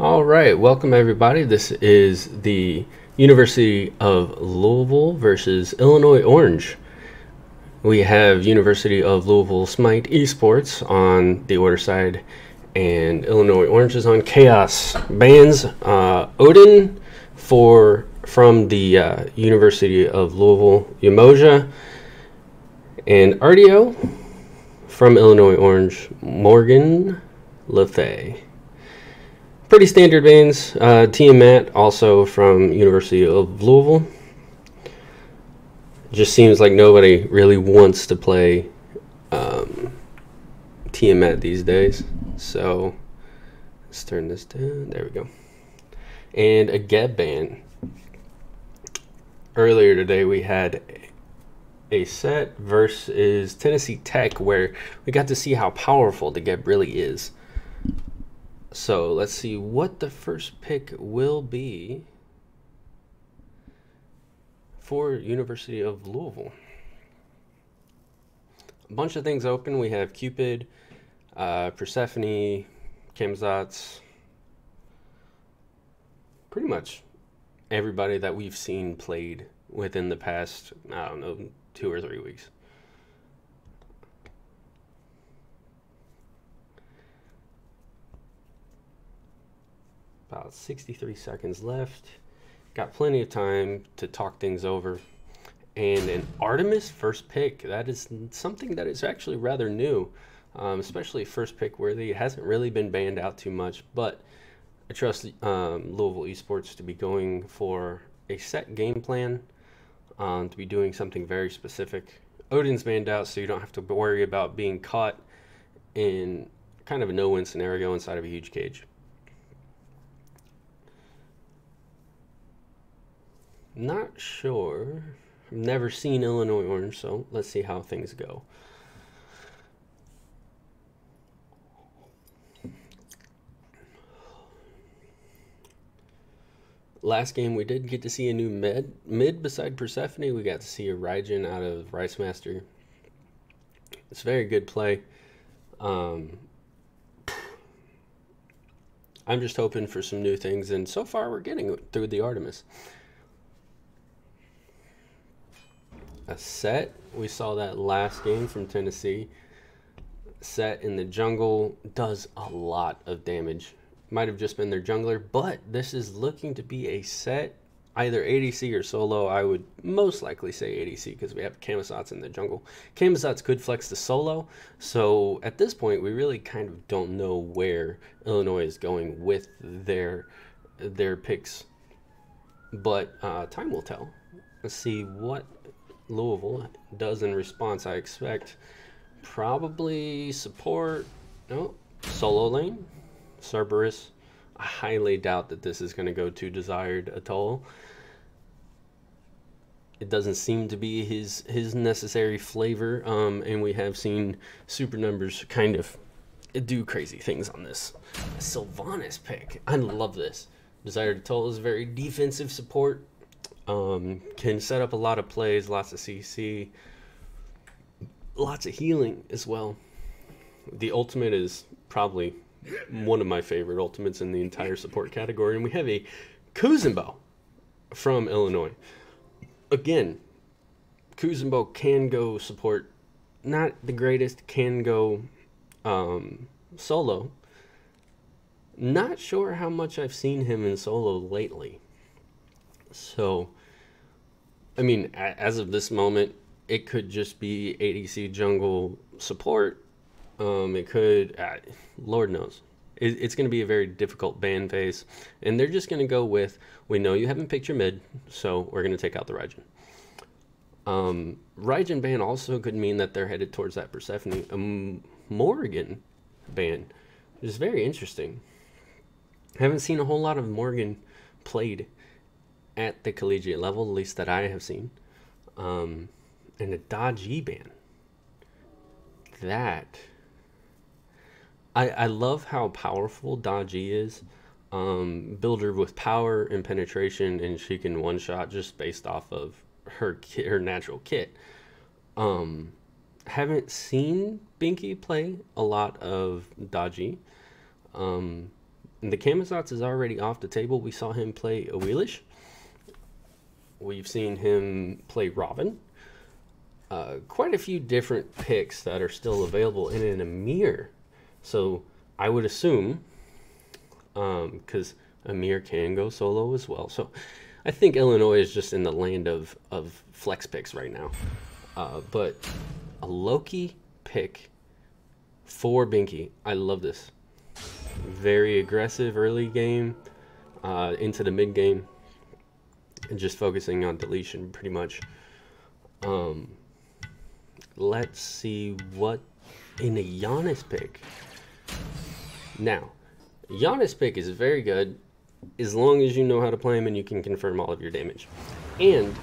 All right, welcome everybody. This is the University of Louisville versus Illinois Orange. We have University of Louisville Smite Esports on the order side, and Illinois Orange is on Chaos. Bans Odin from the University of Louisville, Umoja, and Ardio from Illinois Orange, Morgan LeFay. Pretty standard bans. Matt also from University of Louisville. Just seems like nobody really wants to play Matt these days. So let's turn this down. There we go. And a Geb ban. Earlier today we had a set versus Tennessee Tech where we got to see how powerful the Geb really is. So let's see what the first pick will be for University of Louisville. A bunch of things open. We have Cupid, Persephone, Kamzats, pretty much everybody that we've seen played within the past, I don't know, 2 or 3 weeks. About 63 seconds left. Got plenty of time to talk things over. And an Artemis first pick. That is something that is actually rather new. Especially first pick worthy. It hasn't really been banned out too much. But I trust Louisville Esports to be going for a set game plan. To be doing something very specific. Odin's banned out, so you don't have to worry about being caught in kind of a no-win scenario inside of a huge cage. Not sure. I've never seen Illinois Orange, so let's see how things go. Last game we did get to see a new mid beside Persephone. We got to see a Raijin out of Rice Master. It's very good play. I'm just hoping for some new things, and so far we're getting it through the Artemis. A set, we saw that last game from Tennessee. Set in the jungle does a lot of damage. Might have just been their jungler, but this is looking to be a set, either ADC or solo. I would most likely say ADC because we have Kamzats in the jungle. Kamzats could flex to solo, so at this point we really kind of don't know where Illinois is going with their picks, but time will tell. Let's see what Louisville does in response. I expect probably support, no, solo lane, Cerberus. I highly doubt that this is going to go to Desired Atoll. It doesn't seem to be his necessary flavor, and we have seen super numbers kind of do crazy things on this. A Sylvanas pick. I love this. Desired Atoll is very defensive support. Can set up a lot of plays, lots of CC, lots of healing as well. The ultimate is probably one of my favorite ultimates in the entire support category. And we have a Kuzenbo from Illinois. Again, Kuzenbo can go support. Not the greatest, can go solo. Not sure how much I've seen him in solo lately. So, I mean, as of this moment, it could just be ADC jungle support. It could, Lord knows. It's going to be a very difficult ban phase. And they're just going to go with, we know you haven't picked your mid, so we're going to take out the Raijin. Raijin ban also could mean that they're headed towards that Persephone. Morgan ban is very interesting. Haven't seen a whole lot of Morgan played at the collegiate level, at least that I have seen. And a Dodge ban. That, I love how powerful Dodge is. Builder with power and penetration, and she can one-shot just based off of her natural kit. Haven't seen Binky play a lot of Dodgy. the Camazotz is already off the table. We saw him play Awilish. We've seen him play Robin. Quite a few different picks that are still available in an Amir. So I would assume, because Amir can go solo as well. So I think Illinois is just in the land of flex picks right now. But a Loki pick for Binky. I love this. Very aggressive early game, into the mid game, and just focusing on deletion pretty much. Let's see what in a Giannis pick. Now, Giannis pick is very good as long as you know how to play him and you can confirm all of your damage. And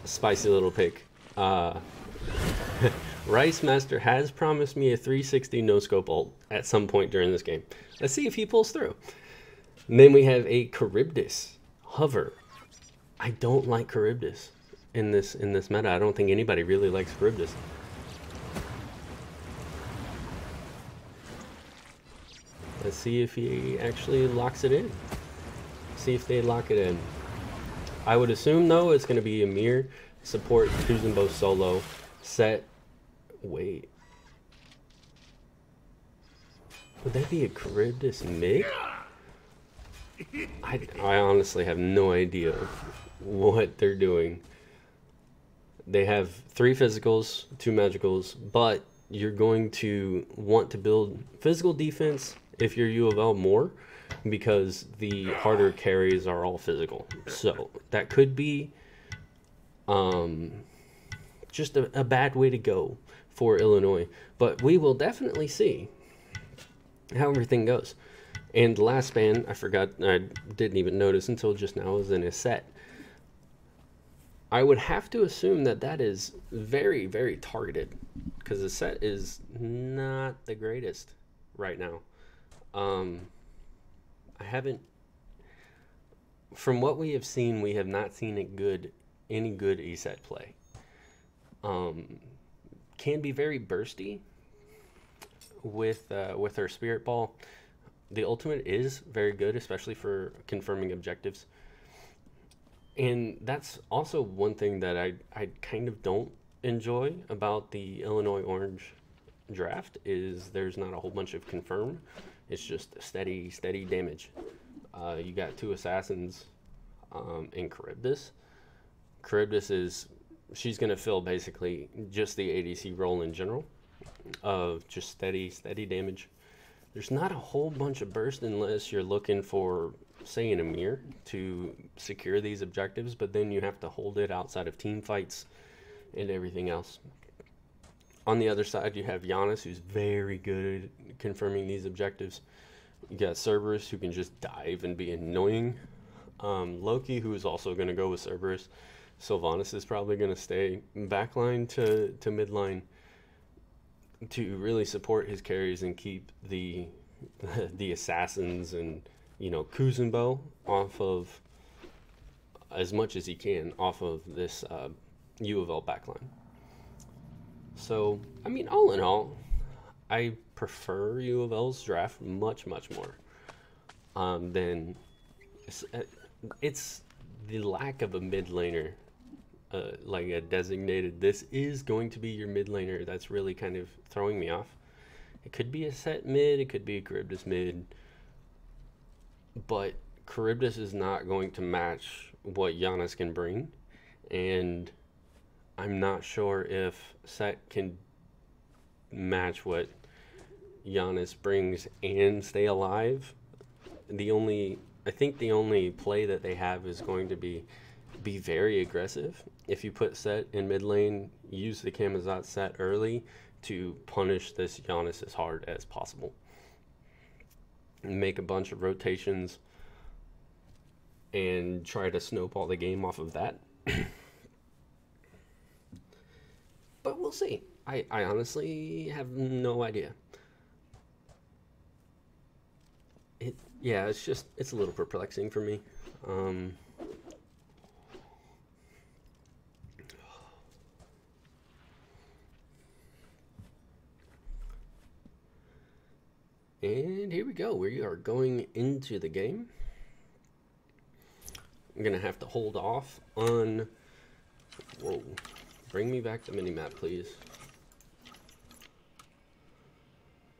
a spicy little pick. Rice Master has promised me a 360 no-scope ult at some point during this game. Let's see if he pulls through. And then we have a Charybdis hover. I don't like Charybdis in this meta. I don't think anybody really likes Charybdis. Let's see if he actually locks it in. See if they lock it in. I would assume, though, it's going to be Amir, support, choosing both solo, set. Wait. Would that be a Charybdis mid? I honestly have no idea what they're doing. They have 3 physicals, 2 magicals, but you're going to want to build physical defense if you're UofL more, because the harder carries are all physical. So that could be just a bad way to go for Illinois. But we will definitely see how everything goes. And the last ban, I forgot, I didn't even notice until just now, was in a set. I would have to assume that that is very, very targeted, because the set is not the greatest right now. I haven't, from what we have seen, we have not seen any good E-set play. Can be very bursty with her Spirit Ball. The ultimate is very good, especially for confirming objectives. And that's also one thing that I kind of don't enjoy about the Illinois Orange draft, is there's not a whole bunch of confirm. It's just steady damage. You got 2 assassins in Charybdis. Charybdis she's going to fill basically just the ADC role in general of just steady damage. There's not a whole bunch of burst unless you're looking for, say, an Amir to secure these objectives, but then you have to hold it outside of team fights and everything else. On the other side, you have Giannis, who's very good at confirming these objectives. You got Cerberus, who can just dive and be annoying. Loki, who is also going to go with Cerberus. Sylvanas is probably going to stay backline to midline to really support his carries and keep the assassins and, you know, Kuzenbo off of, as much as he can, off of this UofL backline. So, I mean, all in all, I prefer UofL's draft much more than it's the lack of a mid laner, like a designated, this is going to be your mid laner, that's really kind of throwing me off. It could be a set mid, it could be a Charybdis mid, but Charybdis is not going to match what Giannis can bring, and I'm not sure if Set can match what Giannis brings and stay alive. I think the only play that they have is going to be very aggressive. If you put Set in mid lane, use the Camazotz Set early to punish this Giannis as hard as possible. And make a bunch of rotations and try to snowball the game off of that. But we'll see. I honestly have no idea. Yeah, it's a little perplexing for me. And here we go. we are going into the game. I'm gonna have to hold off on, whoa, bring me back the minimap, please.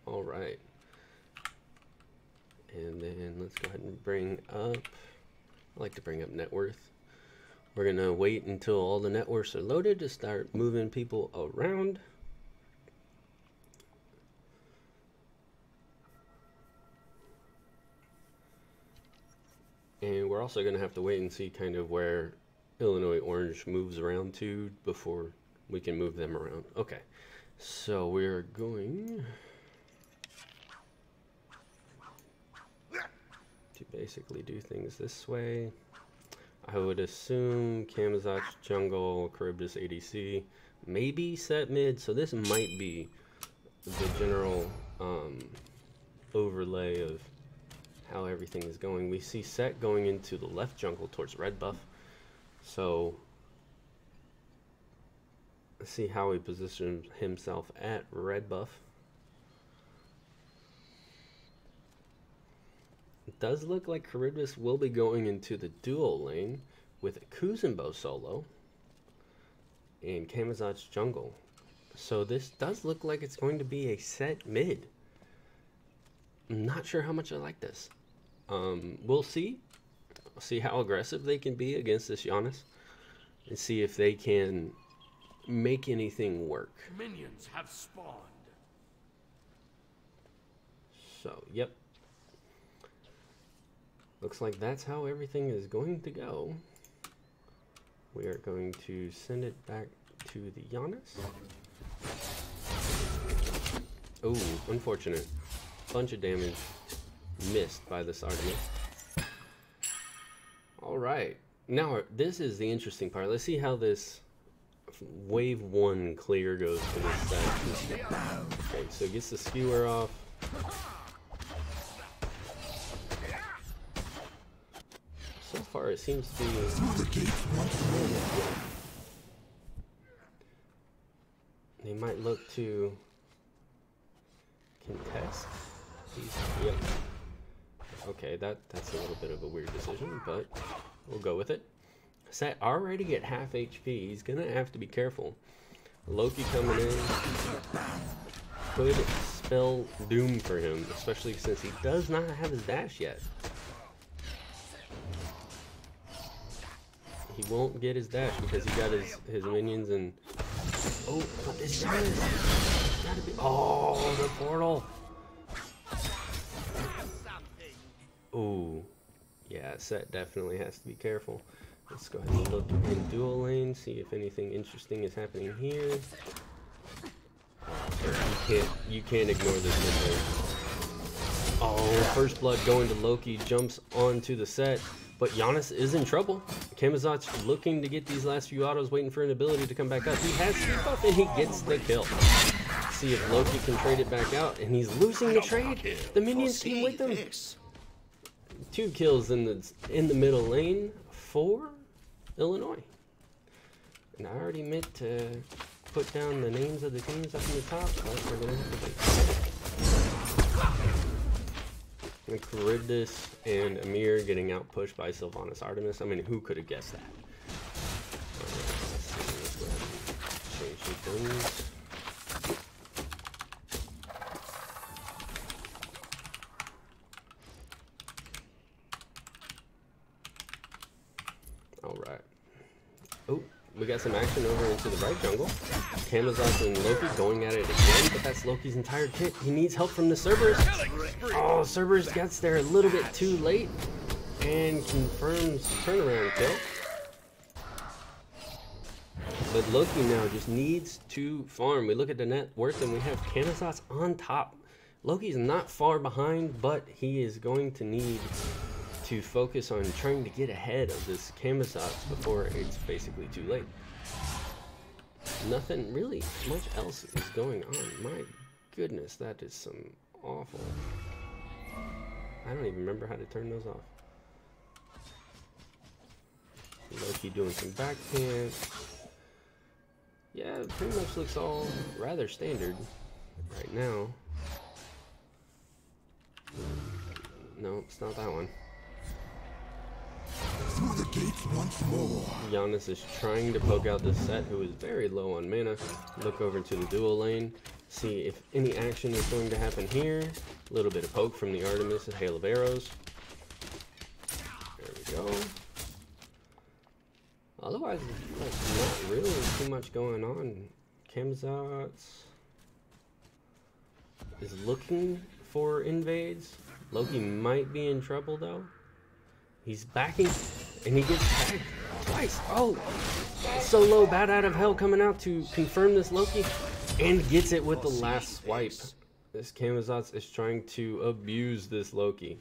All right. And then let's go ahead and bring up, I like to bring up net worth. We're gonna wait until all the net worths are loaded to start moving people around. And we're also gonna have to wait and see kind of where Illinois Orange moves around to before we can move them around. Okay, so we're going to basically do things this way. I would assume Kamazot's jungle, Charybdis ADC, maybe set mid, so this might be the general overlay of how everything is going. We see Set going into the left jungle towards red buff, so let's see how he positions himself at red buff. It does look like Charybdis will be going into the dual lane with a Kuzenbo solo and Kamazot's jungle. So this does look like it's going to be a set mid. I'm not sure how much I like this. We'll see. We'll see how aggressive they can be against this Giannis and see if they can make anything work. Minions have spawned. So, yep. Looks like that's how everything is going to go. We are going to send it back to the Giannis. Oh, unfortunate. Bunch of damage missed by this Artemis. Alright, now this is the interesting part. Let's see how this wave 1 clear goes for this set. Okay, so it gets the skewer off. So far it seems to be... They might look to contest. Yep. Okay, that's a little bit of a weird decision, but we'll go with it. Set already at half HP. He's gonna have to be careful. Loki coming in could spell doom for him, especially since he does not have his dash yet. He won't get his dash because he got his minions and... Oh, but this is gotta be... Oh, the portal! Oh, yeah, Set definitely has to be careful. Let's go ahead and look in dual lane, see if anything interesting is happening here. You can't ignore this mid lane. Oh, first blood going to Loki, jumps onto the Set, but Giannis is in trouble. Kamazot's looking to get these last few autos, waiting for an ability to come back up. He has sleep up and he gets the kill. See if Loki can trade it back out, and he's losing the trade. The minions came with him. 2 kills in the middle lane for Illinois. And I already meant to put down the names of the teams up in the top, but we're gonna have to wait. Charybdis and Amir getting out pushed by Sylvanas Artemis. I mean, who could have guessed that? Let's go ahead and change some things. Alright. Oh, we got some action over into the right jungle. Kamazot and Loki going at it again, but that's Loki's entire kit. He needs help from the Cerberus. Oh, Cerberus gets there a little bit too late and confirms turnaround kill. But Loki now just needs to farm. We look at the net worth and we have Kamazot's on top. Loki's not far behind, but he is going to need to focus on trying to get ahead of this Kamazot before it's basically too late. Nothing really much else is going on. My goodness, that is some awful... I don't even remember how to turn those off. Loki doing some back pants. Yeah, it pretty much looks all rather standard right now. No, it's not that one. Through the gates once more. Giannis is trying to poke out this Set, who is very low on mana. Look over to the dual lane, see if any action is going to happen here. A little bit of poke from the Artemis, a hail of arrows. There we go. Otherwise, there's not really too much going on. Camazotz is looking for invades. Loki might be in trouble though. He's backing, and he gets tagged twice. Oh, so low, Bat out of hell coming out to confirm this Loki, and gets it with the last swipe. This Camazotz is trying to abuse this Loki.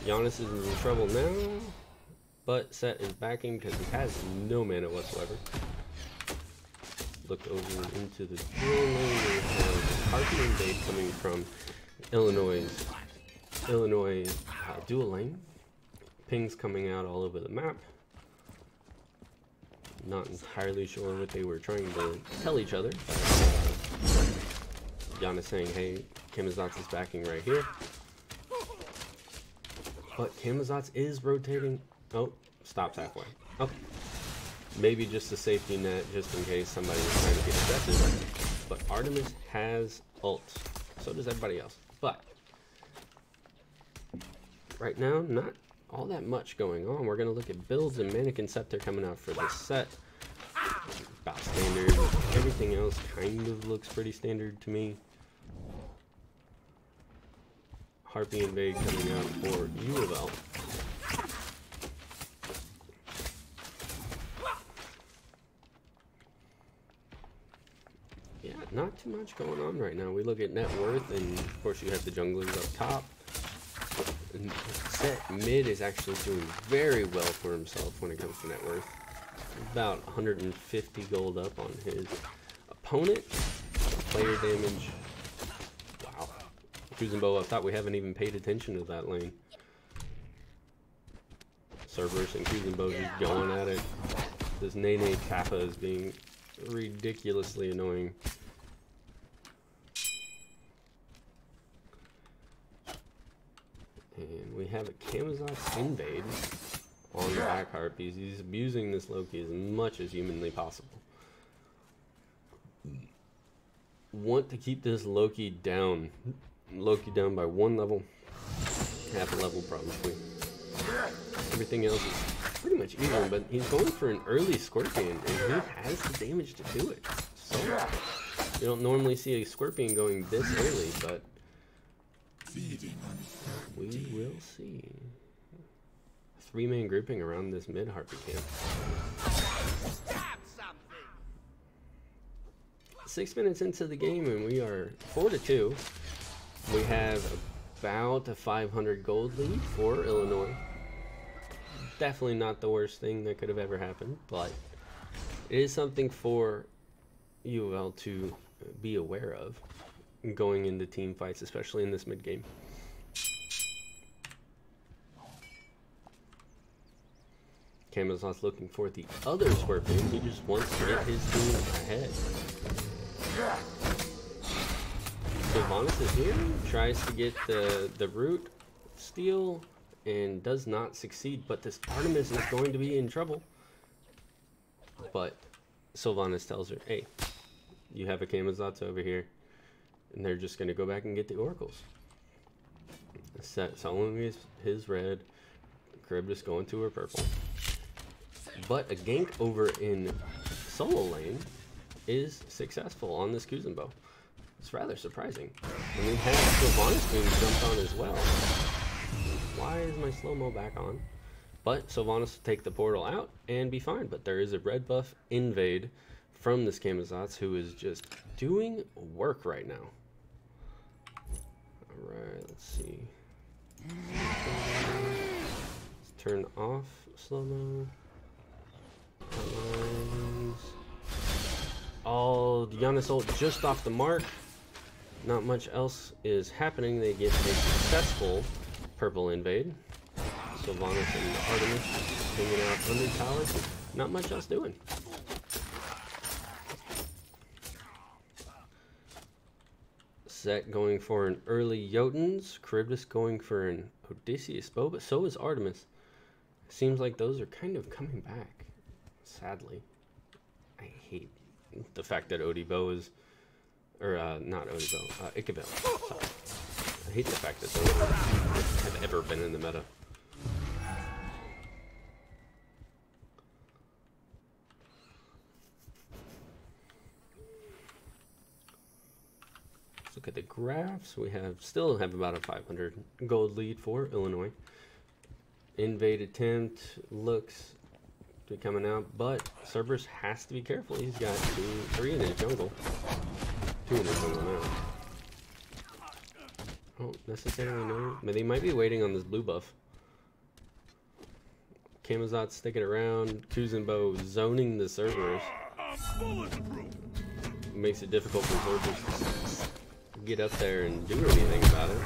Giannis is in trouble now, but Set is backing because he has no mana whatsoever. Look over into the dual lane. We have Harpy invade coming from Illinois dual lane. Pings coming out all over the map. Not entirely sure what they were trying to tell each other. Giannis saying, hey, Camazotz is backing right here. But Camazotz is rotating. Oh, stops halfway. Oh, maybe just a safety net just in case somebody was trying to get aggressive. But Artemis has ult. So does everybody else. But right now, not all that much going on. We're going to look at builds, and Mannequin Scepter coming out for this Set. About standard. Everything else kind of looks pretty standard to me. Harpy Invade coming out for UofL. Yeah, not too much going on right now. We look at net worth, and of course you have the junglers up top. And Set mid is actually doing very well for himself when it comes to net worth. About 150 gold up on his opponent. Player damage. Wow. Kuzenbo up top, we haven't even paid attention to that lane. Cerberus and Kuzenbo just going at it. This Nene Kappa is being ridiculously annoying. And we have a Camazotz invade on the back Harpies. He's abusing this Loki as much as humanly possible. Want to keep this Loki down. Loki down by 1 level. Half a level probably. Everything else is pretty much even, but he's going for an early Scorpion, and he has the damage to do it. So you don't normally see a Scorpion going this early, but we will see. 3-man grouping around this mid Harpy camp. 6 minutes into the game, and we are 4-2. We have about a 500 gold lead for Illinois. Definitely not the worst thing that could have ever happened, but it is something for UofL to be aware of going into team fights, especially in this mid game. Camazotz looking for the other Scorpion. He just wants to get his team ahead. Sylvanas is here, tries to get the root steal, and does not succeed, but this Artemis is going to be in trouble. But Sylvanas tells her, hey, you have a Camazotz over here, and they're just going to go back and get the oracles. Set soloing his red, Charybdis going to her purple. But a gank over in solo lane is successful on this Kuzenbo. It's rather surprising. And we have Sylvanas being jumped on as well. Why is my slow-mo back on? But Sylvanas will take the portal out and be fine. But there is a red buff invade from this Camazotz, who is just doing work right now. Alright, let's see. Let's turn off slow-mo. Oh, the Giannis ult just off the mark. Not much else is happening. They get a successful purple invade. Sylvanas and Artemis hanging out under towers. Not much else doing. Set going for an early Jotuns. Charybdis going for an Odysseus bow, but so is Artemis. Seems like those are kind of coming back, sadly. I hate the fact that Odibo is, or not Odibo, Ichabel. Sorry. I hate the fact that those have ever been in the meta. Let's look at the graphs. We still have about a 500 gold lead for Illinois. Invade attempt looks to be coming out, but Cerberus has to be careful. He's got 3 in his jungle. 2 in his jungle now. I don't necessarily know, but they might be waiting on this blue buff. Camazot's sticking around. Kuzenbo zoning the Cerberus. Makes it difficult for Cerberus to get up there and do anything about it.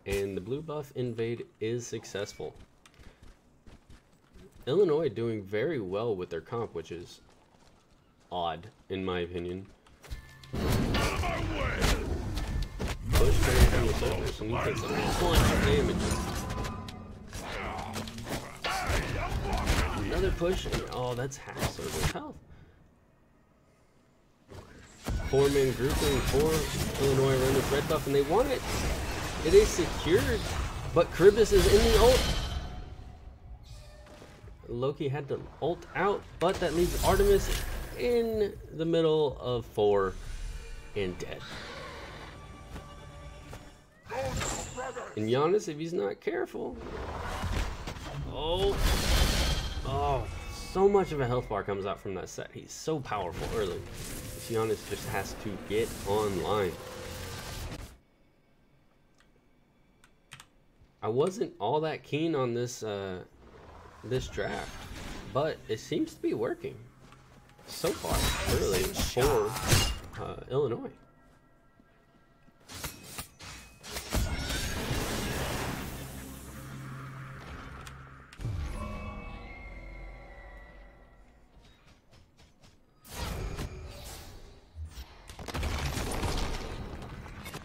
And the blue buff invade is successful. Illinois doing very well with their comp, which is odd, in my opinion. Push from the Cerberus, and he takes a bunch of damage. Another push, and oh, that's half Cerberus health. 4-man grouping for Illinois around this red buff, and they want it. It is secured, but Charybdis is in the ult. Loki had to ult out, but that leaves Artemis in the middle of 4 and dead. And Giannis, if he's not careful, oh, so much of a health bar comes out from that set. He's so powerful early. Giannis just has to get online. I wasn't all that keen on this this draft, but it seems to be working so far early for Illinois.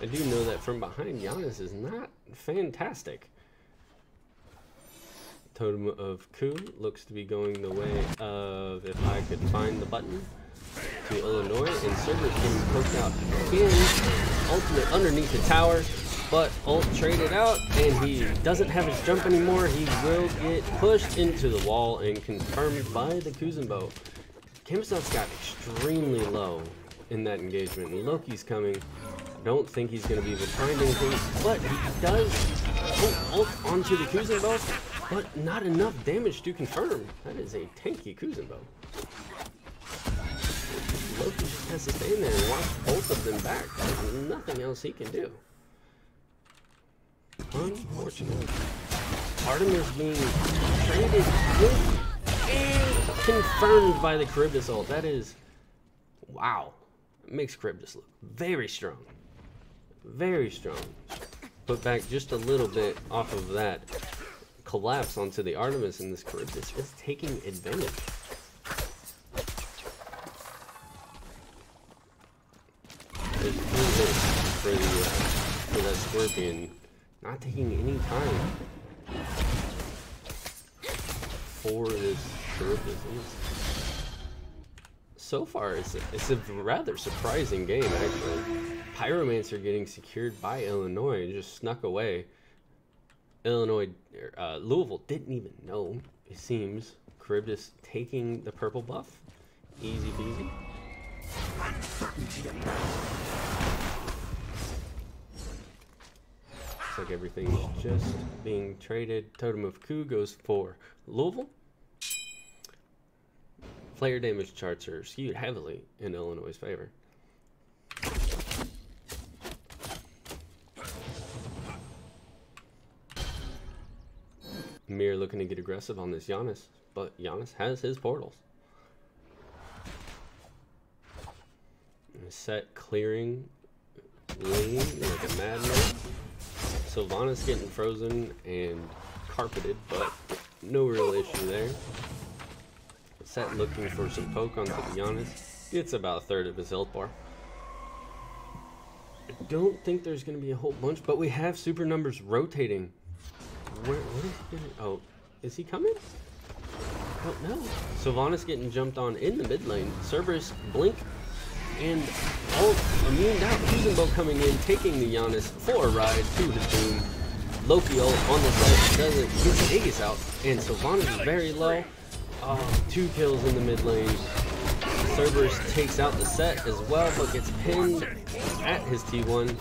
I do know that from behind, Giannis is not fantastic. Totem of Ku looks to be going the way of, if I could find the button, to Illinois, and Cerberus getting poked out again. Ultimate underneath the tower, but ult traded out, and he doesn't have his jump anymore. He will get pushed into the wall and confirmed by the Kuzenbo. Camazot's got extremely low in that engagement, and Loki's coming. I don't think he's going to be able to find anything, but he does ult onto the Kuzenbo, but not enough damage to confirm. That is a tanky Kuzenbo. Loki just has to stay in there and watch both of them back. There's nothing else he can do. Unfortunately. Artemis being traded with and confirmed by the Charybdis ult. That is, wow. It makes Charybdis look very strong. Very strong. Put back just a little bit off of that collapse onto the Artemis, and this Charybdis is taking advantage. There's for that Scorpion not taking any time for this Charybdis. So far, it's a rather surprising game, actually. Pyromancer getting secured by Illinois and just snuck away. Louisville didn't even know, it seems. Charybdis taking the purple buff. Easy peasy. Looks like everything's just being traded. Totem of Ku goes for Louisville. Player damage charts are skewed heavily in Illinois' favor. Mir looking to get aggressive on this Giannis, but Giannis has his portals. Set clearing lane like a madman. Sylvanas getting frozen and carpeted, but no real issue there. Set looking for some poke onto the Giannis. Gets about a third of his health bar. I don't think there's going to be a whole bunch, but we have super numbers rotating. What is he gonna... Oh, is he coming? I don't know. Sylvanas getting jumped on in the mid lane. Cerberus, Blink, and ult immuned out. Kuzenbo coming in, taking the Giannis for a ride to his doom. Loki ult on the side, doesn't get Aegis out, and Sylvanas is very low. 2 kills in the mid lane. Cerberus takes out the set as well, but gets pinned at his T1.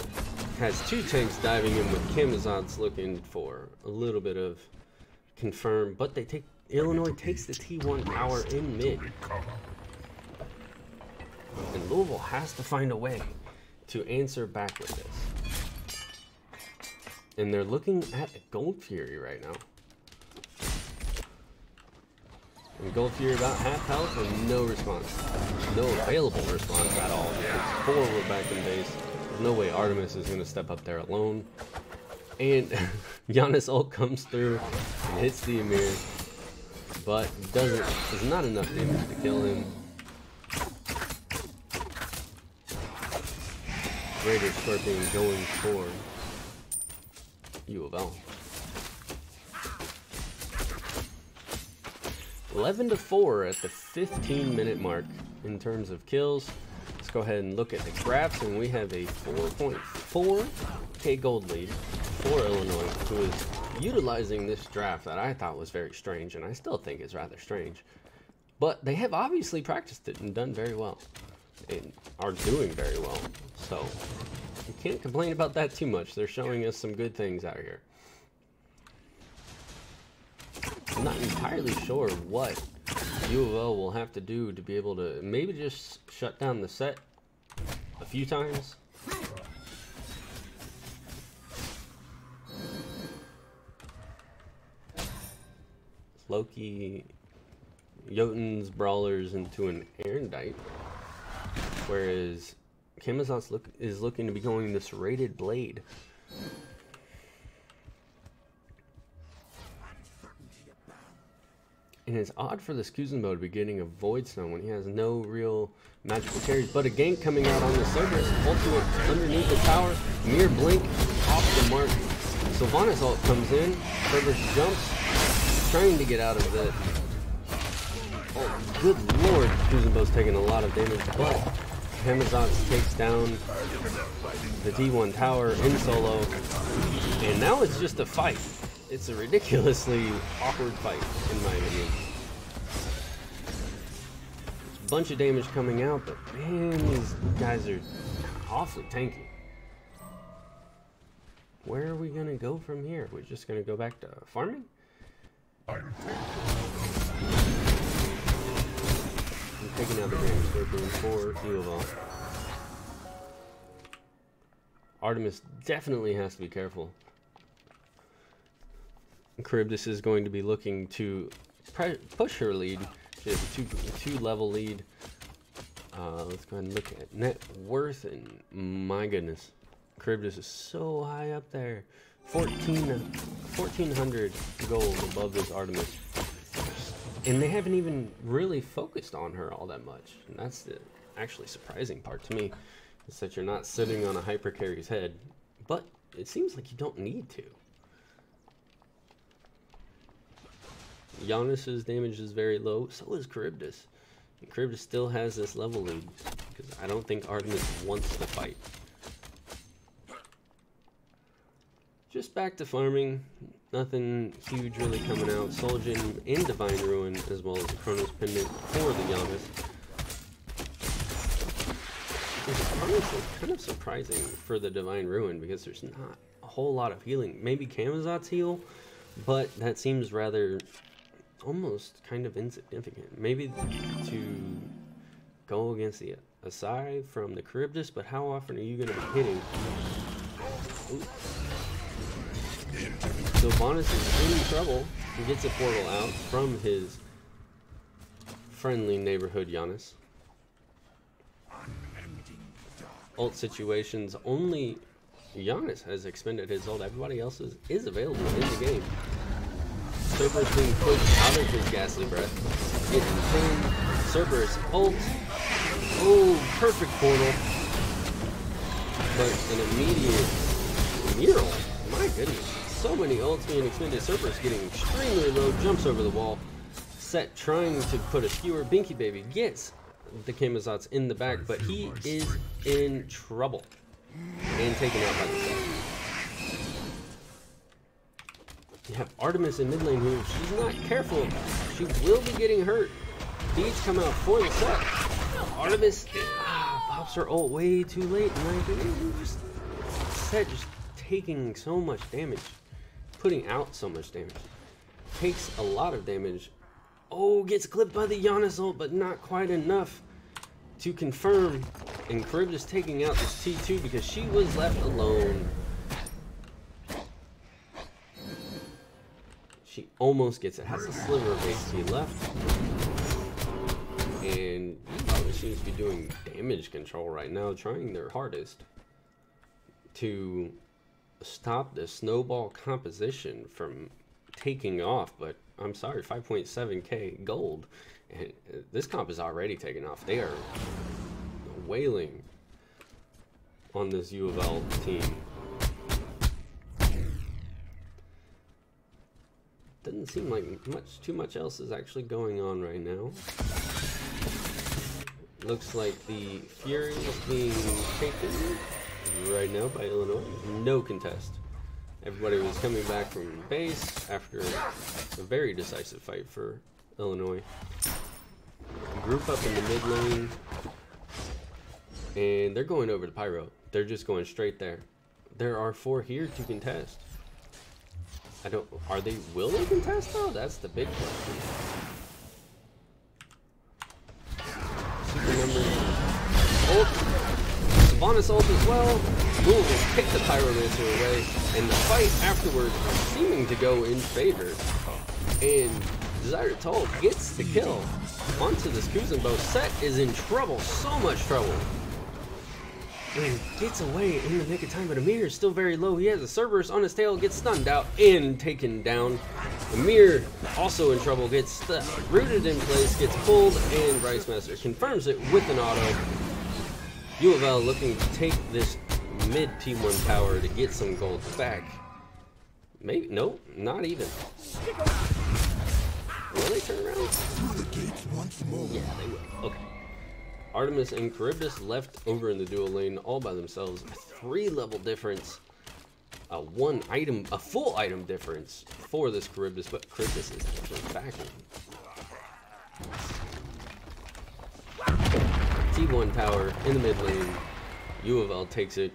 Has 2 tanks diving in with Camazot's looking for a little bit of confirm, but they take Illinois takes the T1 tower in mid. And Louisville has to find a way to answer back with this. And they're looking at a Gold Fury right now. And Gold Fury about half health and no response. No available response at all. It's 4 were back in base. There's no way Artemis is going to step up there alone. And Giannis ult comes through and hits the Emir. But there's not enough damage to kill him. Raider Scorpion going for UofL. 11-4 at the 15-minute mark in terms of kills. Let's go ahead and look at the graphs, and we have a 4.4k gold lead for Illinois, who is utilizing this draft that I thought was very strange, and I still think is rather strange. But they have obviously practiced it and done very well, and are doing very well. So you can't complain about that too much. They're showing us some good things out here. I'm not entirely sure what UofL will have to do to be able to maybe just shut down the set a few times. Loki Jotun's Brawlers into an Erendite, whereas Camazot's is looking to be going this Rated Blade. And it's odd for this Kuzenbo to be getting a Void Stone when he has no real magical carries. But a gank coming out on the Cerberus. Ultimate underneath the tower. Mere Blink off the mark. Sylvanas ult comes in. Cerberus jumps. Trying to get out of the... Oh, good lord. Kuzenbo's taking a lot of damage. But Camazot's takes down the T1 tower in solo. And now it's just a fight. It's a ridiculously awkward fight, in my opinion. There's a bunch of damage coming out, but man, these guys are awfully tanky. Where are we gonna go from here? We're just gonna go back to farming? I'm taking out the damage. We're doing 4 UofL. Artemis definitely has to be careful. Charybdis is going to be looking to push her lead. She has a 2-level lead. Let's go ahead and look at net worth, and my goodness, Charybdis is so high up there. 1,400 gold above this Artemis. And they haven't even really focused on her all that much. And that's the actually surprising part to me, is that you're not sitting on a hyper carry's head. But it seems like you don't need to. Giannis's damage is very low, so is Charybdis. And Charybdis still has this level lead, because I don't think Artemis wants to fight. Just back to farming. Nothing huge really coming out. Soulgen in Divine Ruin, as well as the Chronos Pendant for the Giannis. Honestly, kind of surprising for the Divine Ruin, because there's not a whole lot of healing. Maybe Camazot's heal, but that seems rather... almost kind of insignificant. Maybe to go against the Asai from the Charybdis, but how often are you going to be hitting? Ooh. Sylvanas is in trouble. He gets a portal out from his friendly neighborhood Giannis. Ult situations, only Giannis has expended his ult. Everybody else is available in the game. Cerberus being pushed out of his ghastly breath. Getting pinned. Cerberus ult. Oh, perfect portal. but an immediate mural. My goodness, so many ults being expended. Cerberus getting extremely low, jumps over the wall. Set trying to put a skewer. Binky Baby gets the Camazotz in the back, but he is in trouble and taken out by the Set. You have Artemis in mid lane who she's not careful about. She will be getting hurt. Beads come out for the Set. Artemis pops her ult way too late. Set just taking so much damage, putting out so much damage. Takes a lot of damage. Oh, gets clipped by the Giannis ult, but not quite enough to confirm. And Charybdis taking out this T2 because she was left alone. She almost gets it. Has a sliver of HP left. And UofL seems to be doing damage control right now, trying their hardest to stop the snowball composition from taking off. But I'm sorry, 5.7k gold. And this comp is already taking off. They are wailing on this UofL team. Doesn't seem like too much else is actually going on right now. Looks like the Fury is being taken right now by Illinois. No contest. Everybody was coming back from base after a very decisive fight for Illinois. Group up in the mid lane, and they're going over to Pyro. They're just going straight there. There are 4 here to contest. Will they contest though? That's the big question. Super number ult. Sylvanas ult as well. Will will kick the Pyromancer away, and the fight afterwards is seeming to go in favor. And Desire Toll gets the kill onto this Kuzenbo. Set is in trouble, so much trouble. And gets away in the nick of time, but Amir is still very low. He has a Cerberus on his tail, gets stunned out and taken down. Amir also in trouble, gets rooted in place, gets pulled, and Bricemaster confirms it with an auto. UofL looking to take this mid T1 tower to get some gold back. Maybe, nope, not even. Will they turn around? Yeah, they will. Okay. Artemis and Charybdis left over in the dual lane all by themselves. A 3-level difference, a full item difference for this Charybdis, but Charybdis is actually backing. T1 tower in the mid lane. UofL takes it.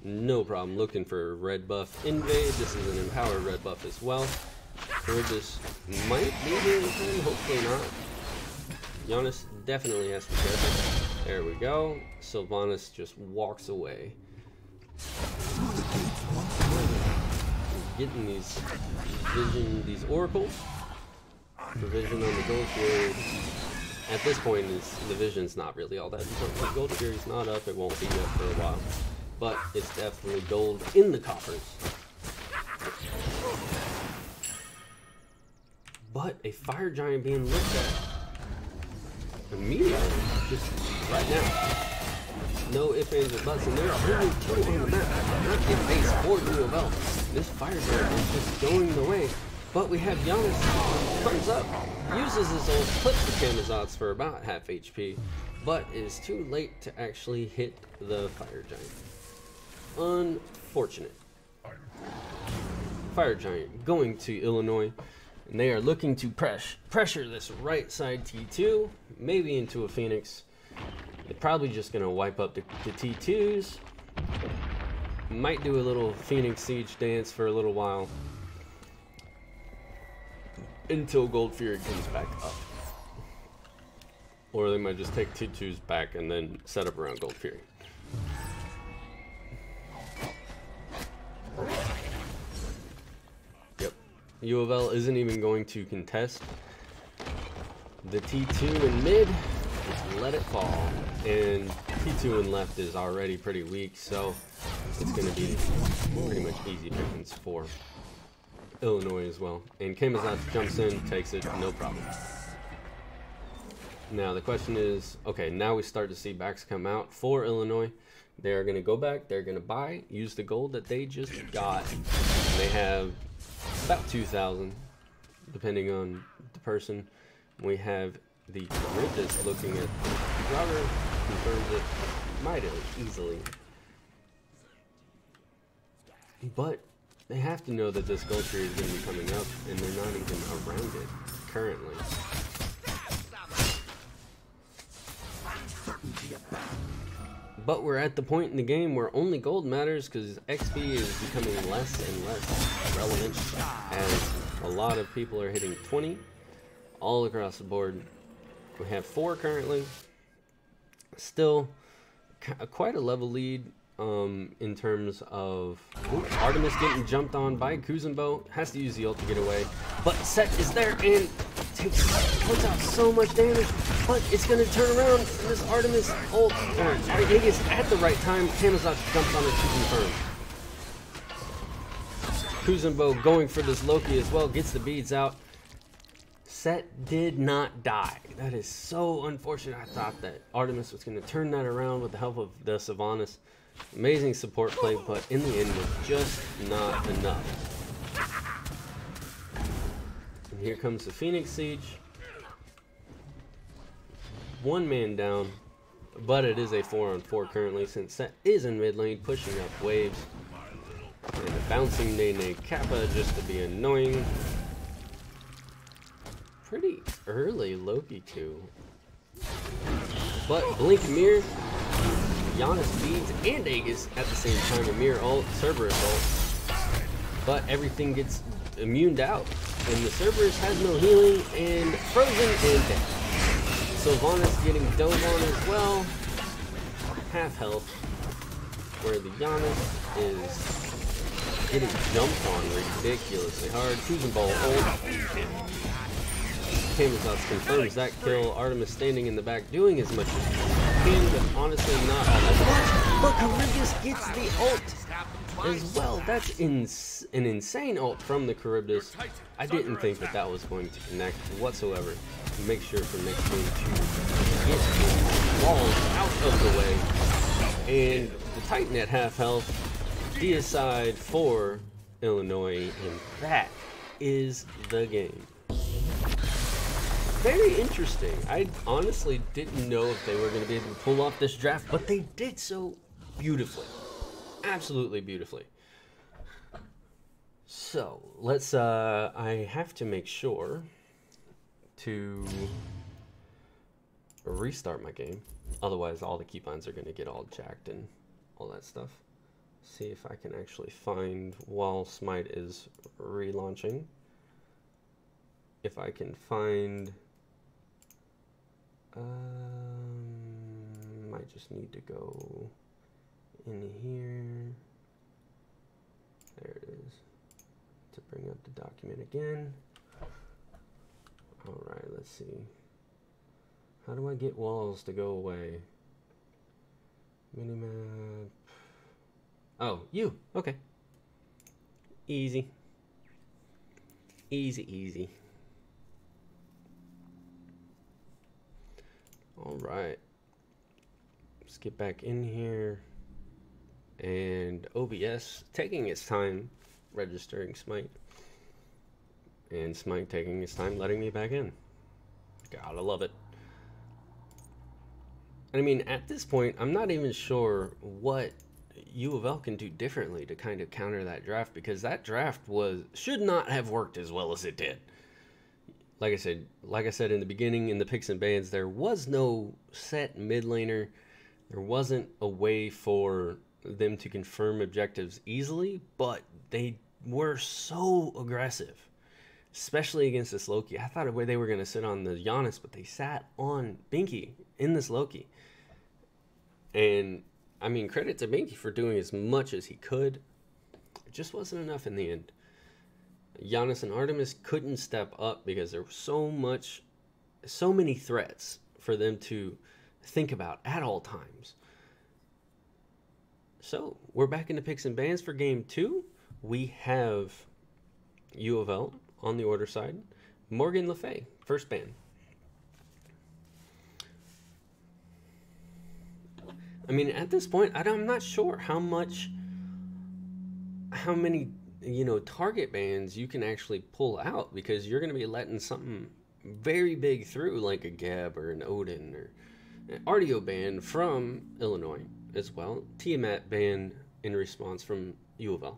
No problem. Looking for red buff invade. This is an empowered red buff as well. Charybdis might be here in time, hopefully not. Giannis definitely has to be careful. There we go. Sylvanas just walks away. Getting these oracles. Provision on the Gold Fury. At this point, the vision's not really all that important. The Gold Fury's not up. It won't be up for a while. But it's definitely gold in the coffers. But a fire giant being looked at immediately, just right now. No ifs, ands, or buts, and there are only 2 on the map. Not in base or UofL. This fire giant is just going the way. But we have Giannis comes up, uses his ult, clips the Camazotz for about half HP, but it is too late to actually hit the fire giant. Unfortunate. Fire giant going to Illinois. And they are looking to pressure this right side T2, maybe into a Phoenix. They're probably just going to wipe up the T2s. Might do a little Phoenix Siege dance for a little while. Until Gold Fury comes back up. Or they might just take T2s back and then set up around Gold Fury. UofL isn't even going to contest the T2 in mid. Just let it fall. And T2 in left is already pretty weak, so it's going to be pretty much easy pickings for Illinois as well. And Camazotz jumps in, takes it, no problem. Now the question is, okay, now we start to see backs come out for Illinois. They are going to go back. They're going to buy, use the gold that they just got. And they have about 2,000, depending on the person. We have the Charybdis looking at the router, confirms it might have easily. But they have to know that this gold tree is going to be coming up, and they're not even around it currently. But we're at the point in the game where only gold matters because XP is becoming less and less relevant as a lot of people are hitting 20 all across the board. We have 4 currently. Still quite a level lead in terms of Artemis getting jumped on by Kuzenbo. Has to use the ult to get away. But Set is there and puts out so much damage. But it's going to turn around, and this Artemis ult, or Aegis at the right time, Camazotz jumps on it to confirm. Kuzenbo going for this Loki as well, gets the beads out. Set did not die. That is so unfortunate. I thought that Artemis was going to turn that around with the help of the Sylvanas. Amazing support play, but in the end was just not enough. And here comes the Phoenix Siege. 1 man down, but it is a 4-on-4 currently since Set is in mid lane pushing up waves. And a bouncing Nene Kappa just to be annoying. Pretty early Loki too. But Blink Mirror, Giannis beads and Aegis at the same time. A Mirror ult, Cerberus ult. But everything gets immuned out. And the Cerberus has no healing and frozen and dead. Sylvanas getting dove on as well. Half health. Where the Giannis is getting jumped on ridiculously hard. Kuzenbo ult. Camazotz confirms that kill. Artemis standing in the back doing as much as he can, but honestly not all that much. But Charybdis gets the ult as well. That's an insane ult from the Charybdis. I didn't think that that was going to connect whatsoever. Make sure for next game to get the walls out of the way. And the Titan at half health, deicide for Illinois, and that is the game. Very interesting. I honestly didn't know if they were going to be able to pull off this draft, but they did so beautifully. Absolutely beautifully. So, let's, I have to make sure to restart my game. Otherwise, all the keybinds are going to get all jacked and all that stuff. See if I can actually find, while Smite is relaunching, if I can find, might just need to go in here. There it is. To bring up the document again. Alright, let's see. How do I get walls to go away? Minimap. Oh, you. Okay. Easy. Easy, easy. Alright. Let's get back in here. And OBS taking its time registering Smite. And Smite taking its time letting me back in. Gotta love it. And I mean, at this point, I'm not even sure what UofL can do differently to kind of counter that draft, because that draft should not have worked as well as it did. Like I said in the beginning, in the picks and bans, there was no set mid laner. There wasn't a way for them to confirm objectives easily, but they were so aggressive, especially against this Loki. I thought they were going to sit on the Giannis, but they sat on Binky in this Loki. And I mean, credit to Binky for doing as much as he could. It just wasn't enough in the end. Giannis and Artemis couldn't step up because there was so many threats for them to think about at all times. So we're back into picks and bans for game 2. We have UofL on the order side. Morgan Le Fay, first ban. I mean, at this point, I'm not sure how many, target bans you can actually pull out, because you're going to be letting something very big through, like a Gab or an Odin or an Artio ban from Illinois as well. Tiamat ban in response from UofL.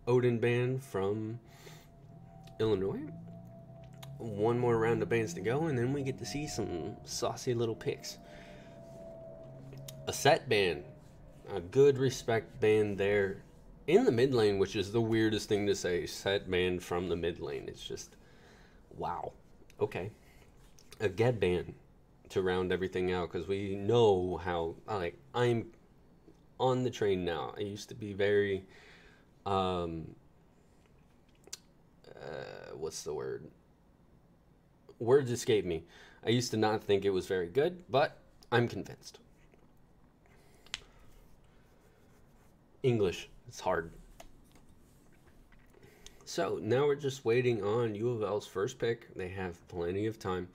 Odin ban from Illinois. One more round of bans to go, and then we get to see some saucy little picks. A set ban, a good respect ban there in the mid lane, which is the weirdest thing to say. Set ban from the mid lane. It's just, wow. Okay. A get ban to round everything out, because we know how, like, I'm on the train now. I used to be very, what's the word? Words escape me. I used to not think it was very good, but I'm convinced. English, it's hard. So now we're just waiting on UofL's first pick. They have plenty of time.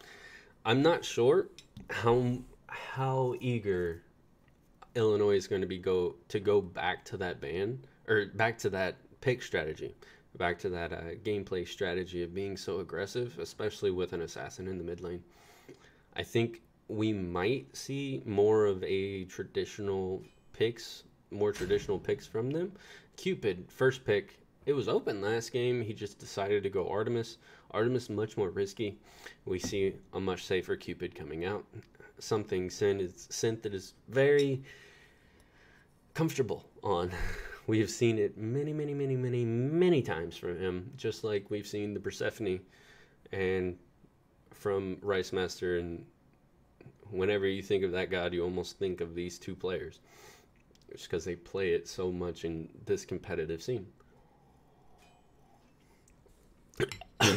I'm not sure how eager Illinois is going to be go back to that ban, or back to that pick strategy, back to that gameplay strategy of being so aggressive, especially with an assassin in the mid lane. I think we might see more traditional picks from them. Cupid, first pick. It was open last game. He just decided to go Artemis. Artemis much more risky. We see a much safer Cupid coming out. Something Synth that is very comfortable on. We have seen it many times from him, just like we've seen the Persephone and from Rice Master. And whenever you think of that god, you almost think of these two players, just because they play it so much in this competitive scene.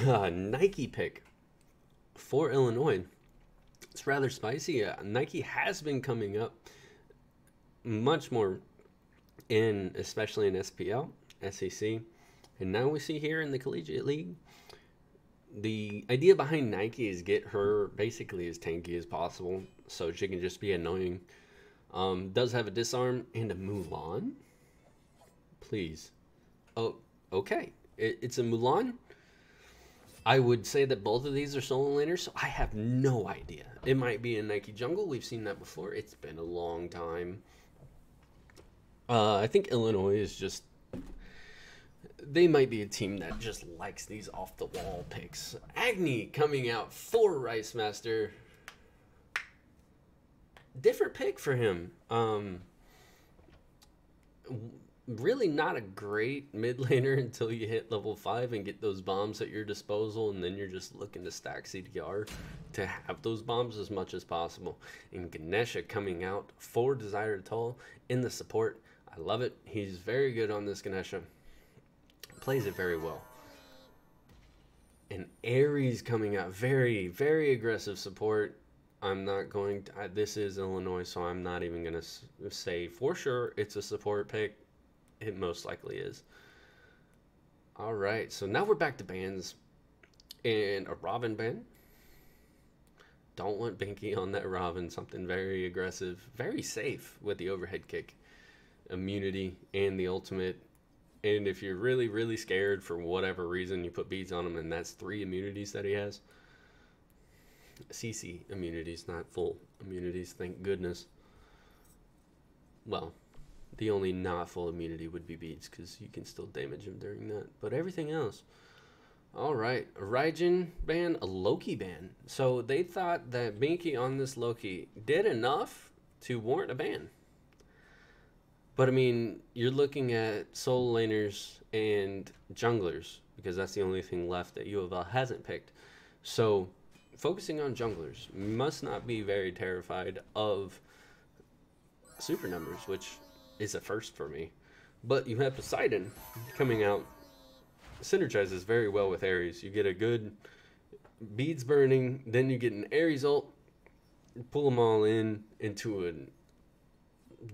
Nike pick for Illinois. It's rather spicy. Nike has been coming up much more especially in SPL, SEC, and now we see here in the Collegiate League. The idea behind Nike is get her basically as tanky as possible, so she can just be annoying. Does have a disarm and a Mulan. Please. Oh, okay. It's a Mulan. I would say that both of these are solo laners, so I have no idea. It might be a Nike jungle. We've seen that before. It's been a long time. I think Illinois is just... They might be a team that just likes these off-the-wall picks. Agni coming out for Rice Master. Different pick for him. Really not a great mid laner until you hit level 5 and get those bombs at your disposal, and then you're just looking to stack CDR to have those bombs as much as possible. And Ganesha coming out for Desire Toll in the support. I love it. He's very good on this Ganesha. Plays it very well. And Ares coming out, very, very aggressive support. I'm not going to... this is Illinois, so I'm not even going to say for sure it's a support pick. It most likely is. All right, so now we're back to bans. And a Robin ban. Don't want Binky on that Robin. Something very aggressive. Very safe with the overhead kick. Immunity and the ultimate. And if you're really, really scared for whatever reason, you put beads on him, and that's 3 immunities that he has. CC immunities, not full immunities, thank goodness. Well, the only not full immunity would be beads, because you can still damage him during that. But everything else. Alright, a Raijin ban, a Loki ban. So they thought that Binky on this Loki did enough to warrant a ban. But I mean, you're looking at solo laners and junglers, because that's the only thing left that UofL hasn't picked. So focusing on junglers, must not be very terrified of super numbers, which is a first for me. But you have Poseidon coming out, synergizes very well with Ares. You get a good beads burning, then you get an Ares ult, pull them all into a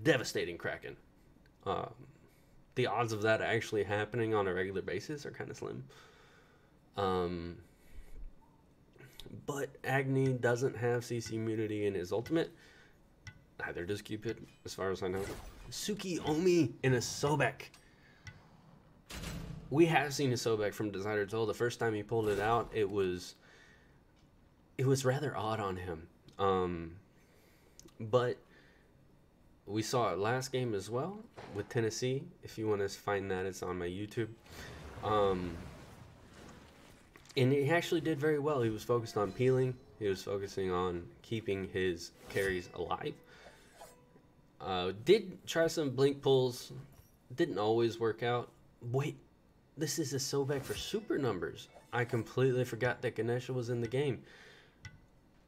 devastating Kraken. The odds of that actually happening on a regular basis are kind of slim. but Agni doesn't have CC immunity in his ultimate. Neither does Cupid, as far as I know. Tsukiyomi in a Sobek. We have seen a Sobek from Designer Toll. The first time he pulled it out, it was rather odd on him. But we saw it last game as well with Tennessee. If you want to find that, it's on my YouTube. And he actually did very well. He was focused on peeling. He was focusing on keeping his carries alive. Did try some blink pulls. Didn't always work out. Wait, this is a Sobek for super numbers. I completely forgot that Ganesha was in the game.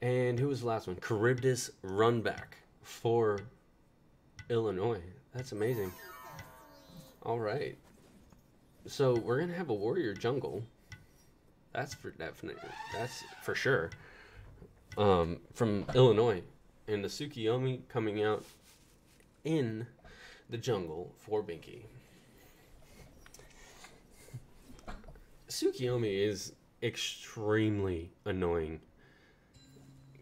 And who was the last one? Charybdis Runback for Illinois. That's amazing. All right. So we're going to have a warrior jungle. That's for definite. That's for sure. From Illinois. And the Tsukiyomi coming out in the jungle for Binky. Tsukiyomi is extremely annoying.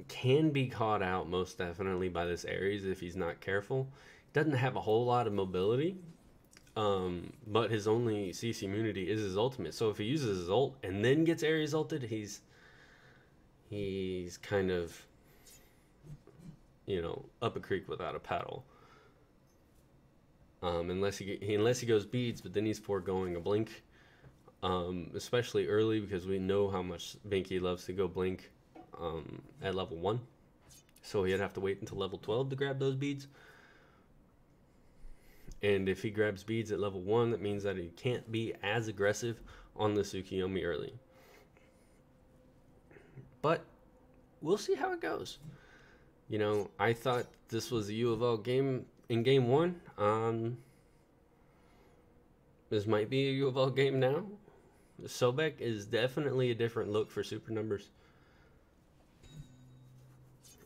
Can be caught out most definitely by this Ares if he's not careful. Doesn't have a whole lot of mobility. But his only CC immunity is his ultimate. So if he uses his ult and then gets Ares ulted, he's kind of, you know, up a creek without a paddle. Unless he goes beads, but then he's foregoing a blink. Especially early, because we know how much Binky loves to go blink at level 1. So he'd have to wait until level 12 to grab those beads. And if he grabs beads at level 1, that means that he can't be as aggressive on the Tsukiyomi early. But we'll see how it goes. You know, I thought this was a UofL game in game 1. This might be a UofL game now. Sobek is definitely a different look for super numbers.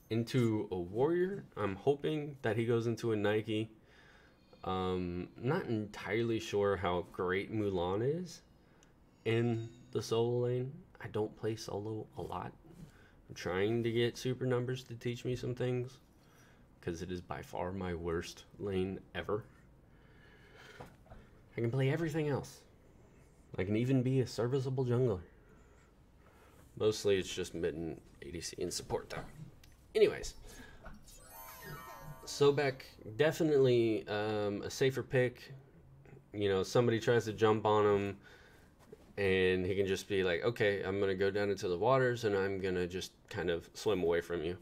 Into a warrior, I'm hoping that he goes into a Nike. Not entirely sure how great Mulan is in the solo lane. I don't play solo a lot. I'm trying to get super numbers to teach me some things, because it is by far my worst lane ever. I can play everything else. I can even be a serviceable jungler. Mostly it's just mid and ADC and support though. Anyways, Sobek, definitely a safer pick. You know, somebody tries to jump on him, and he can just be like, okay, I'm going to go down into the waters, and I'm going to just kind of swim away from you.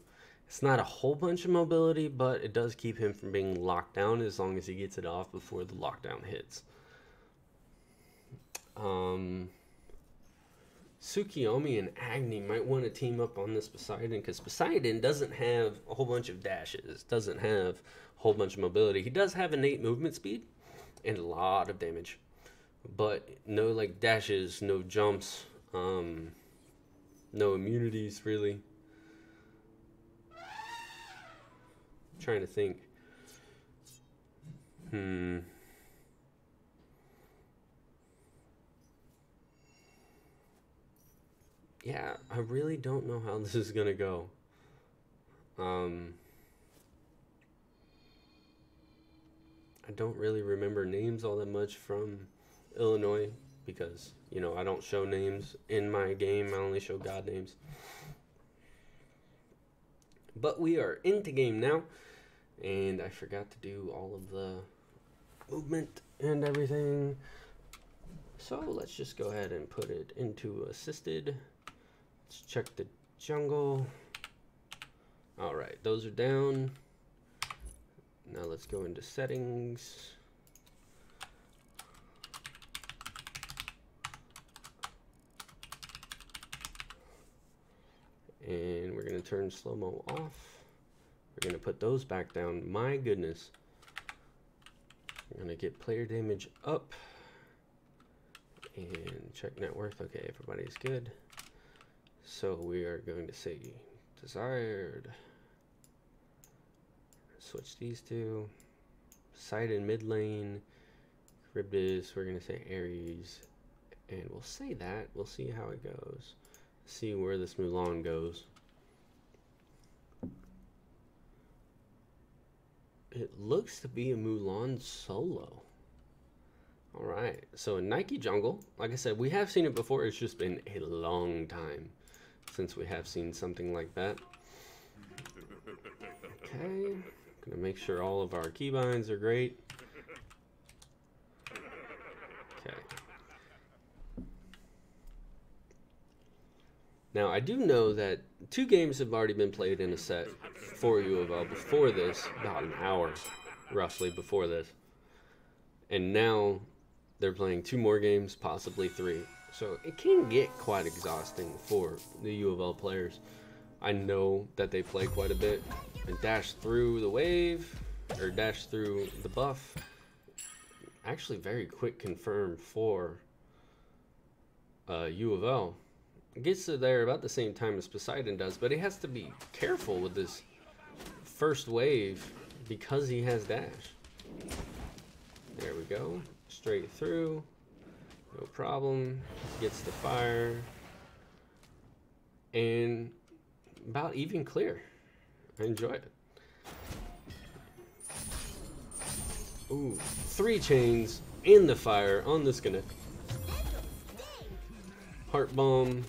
It's not a whole bunch of mobility, but it does keep him from being locked down as long as he gets it off before the lockdown hits. Tsukiyomi and Agni might want to team up on this Poseidon, because Poseidon doesn't have a whole bunch of dashes, doesn't have a whole bunch of mobility. He does have innate movement speed and a lot of damage, but no like dashes, no jumps, no immunities really. I'm trying to think. Yeah, I really don't know how this is gonna go. I don't really remember names all that much from Illinois, because, you know, I don't show names in my game. I only show god names. But we are into game now, and I forgot to do all of the movement and everything. So let's just go ahead and put it into assisted. Let's check the jungle. All right, those are down. Now let's go into settings. And we're gonna turn slow-mo off. We're gonna put those back down. My goodness. We're gonna get player damage up. And check net worth. Okay, everybody's good. So we are going to say desired. Switch these two. Side and mid lane. Charybdis. We're going to say Ares. And we'll say that. We'll see how it goes. See where this Mulan goes. It looks to be a Mulan solo. Alright, so a Nike jungle. Like I said, we have seen it before. It's just been a long time since we have seen something like that. Okay, gonna make sure all of our keybinds are great. Okay. Now, I do know that 2 games have already been played in a set for UofL before this, about an hour, roughly, before this. And now, they're playing 2 more games, possibly 3. So, it can get quite exhausting for the UofL players. I know that they play quite a bit. And dash through the wave, or dash through the buff. Actually, very quick confirm for UofL. Gets to there about the same time as Poseidon does, but he has to be careful with this first wave because he has dash. There we go. Straight through. No problem. Gets the fire. And about even clear. I enjoy it. Ooh, 3 chains in the fire on this Ganesh. Heart bomb.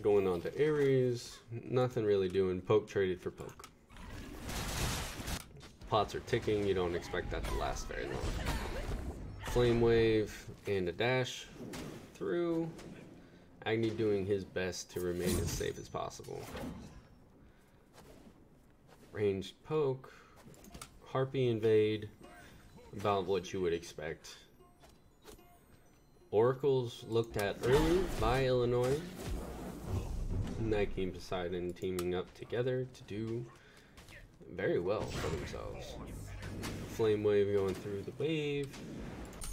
Going on to Ares. Nothing really doing. Poke traded for poke. Pots are ticking. You don't expect that to last very long. Flame wave and a dash through. Agni doing his best to remain as safe as possible. Ranged poke. Harpy invade. About what you would expect. Oracles looked at early by Illinois. Nike and Poseidon teaming up together to do very well for themselves. Flame wave going through the wave.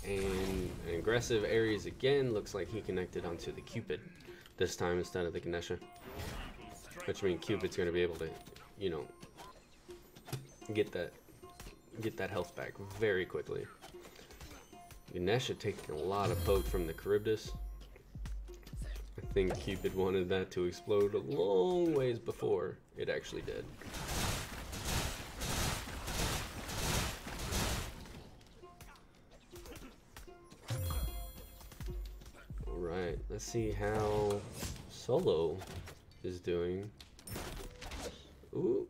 And an aggressive Ares again. Looks like he connected onto the Cupid this time instead of the Ganesha. Which means Cupid's going to be able to, you know, get that health back very quickly. Ganesha taking a lot of poke from the Charybdis. I think Cupid wanted that to explode a long ways before it actually did. Alright, let's see how Solo is doing. Ooh.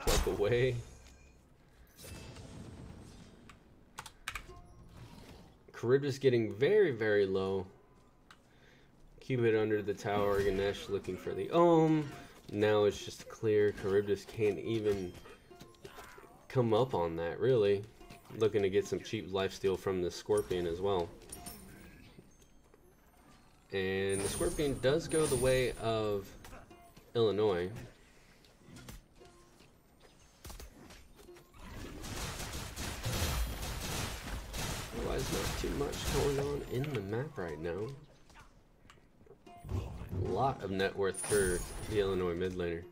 Pluck away. Charybdis getting very, very low. Cupid under the tower. Ganesh looking for the Ohm. Now it's just clear. Charybdis can't even come up on that, really. Looking to get some cheap lifesteal from the Scorpion as well. And the Scorpion does go the way of Illinois. Otherwise, not too much going on in the map right now. A lot of net worth for the Illinois mid laner.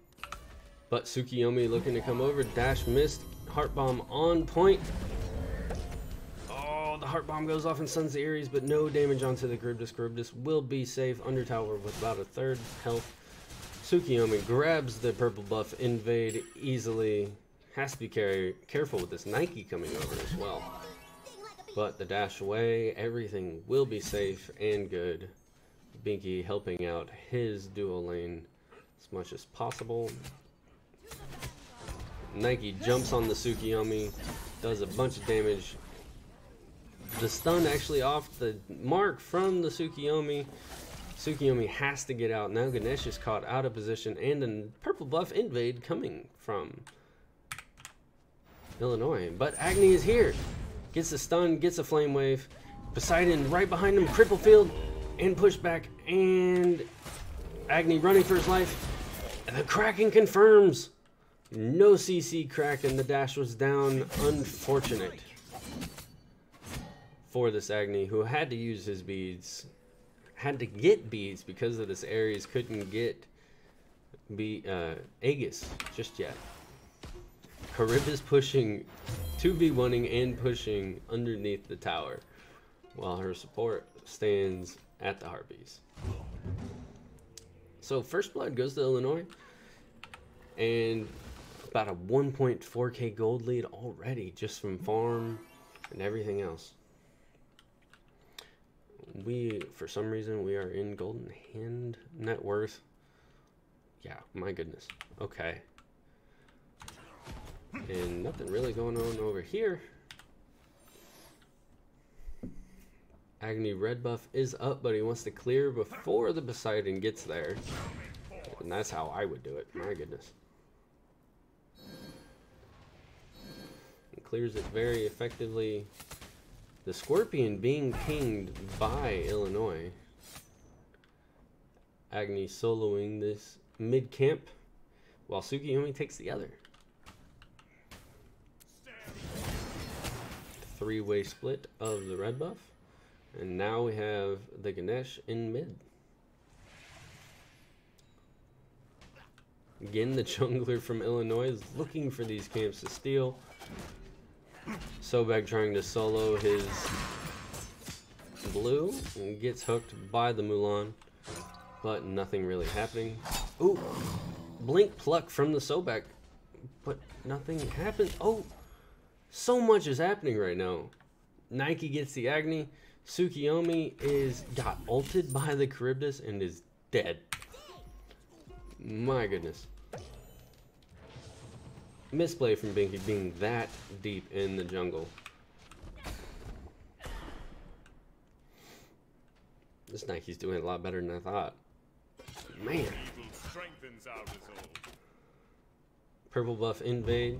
But Tsukiyomi looking to come over. Dash missed. Heart bomb on point. Oh, the heart bomb goes off and stuns the Ares, but no damage onto the Charybdis. Charybdis will be safe under tower with about a third health. Tsukiyomi grabs the purple buff. Invade easily. Has to be careful with this Nike coming over as well. But the dash away, everything will be safe and good. Binky helping out his dual lane as much as possible. Nike jumps on the Tsukiyomi, does a bunch of damage. The stun actually off the mark from the Tsukiyomi. Tsukiyomi has to get out. Now Ganesh is caught out of position, and a purple buff invade coming from Illinois. But Agni is here. Gets a stun, gets a flame wave. Poseidon right behind him, cripple field, and push back. And Agni running for his life. And the Kraken confirms. No CC Kraken, the dash was down. Unfortunate for this Agni, who had to use his beads. Had to get beads because of this Ares. Couldn't get Aegis just yet. Charybdis pushing 2v1ing and pushing underneath the tower. while her support stands at the Harpies. So first blood goes to Illinois, and about a 1.4k gold lead already just from farm and everything else. For some reason, we are in golden hand net worth. Yeah, my goodness. Okay. And nothing really going on over here. Agni red buff is up, but he wants to clear before the Poseidon gets there. And that's how I would do it. My goodness. And clears it very effectively. The Scorpion being pinged by Illinois. Agni soloing this mid camp, while Tsukiyomi takes the other. Three-way split of the red buff. And now we have the Ganesh in mid. Again, the jungler from Illinois is looking for these camps to steal. Sobek trying to solo his blue and gets hooked by the Mulan, but nothing really happening. Ooh, blink pluck from the Sobek, but nothing happens. Oh, so much is happening right now. Nike gets the Agni. Tsukiyomi got ulted by the Charybdis and is dead. My goodness. Misplay from Binky being that deep in the jungle. This Nike's doing a lot better than I thought. Man. Purple buff invade.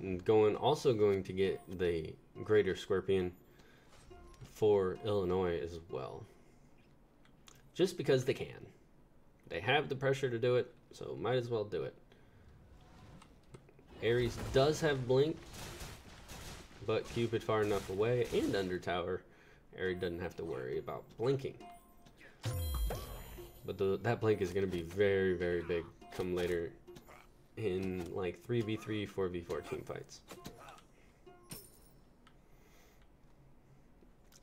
And also going to get the Greater Scorpion for Illinois as well. Just because they can. They have the pressure to do it, so might as well do it. Ares does have blink, but Cupid far enough away and under tower, Ares doesn't have to worry about blinking. But that blink is going to be very, very big come later in like 3v3, 4v4 team fights.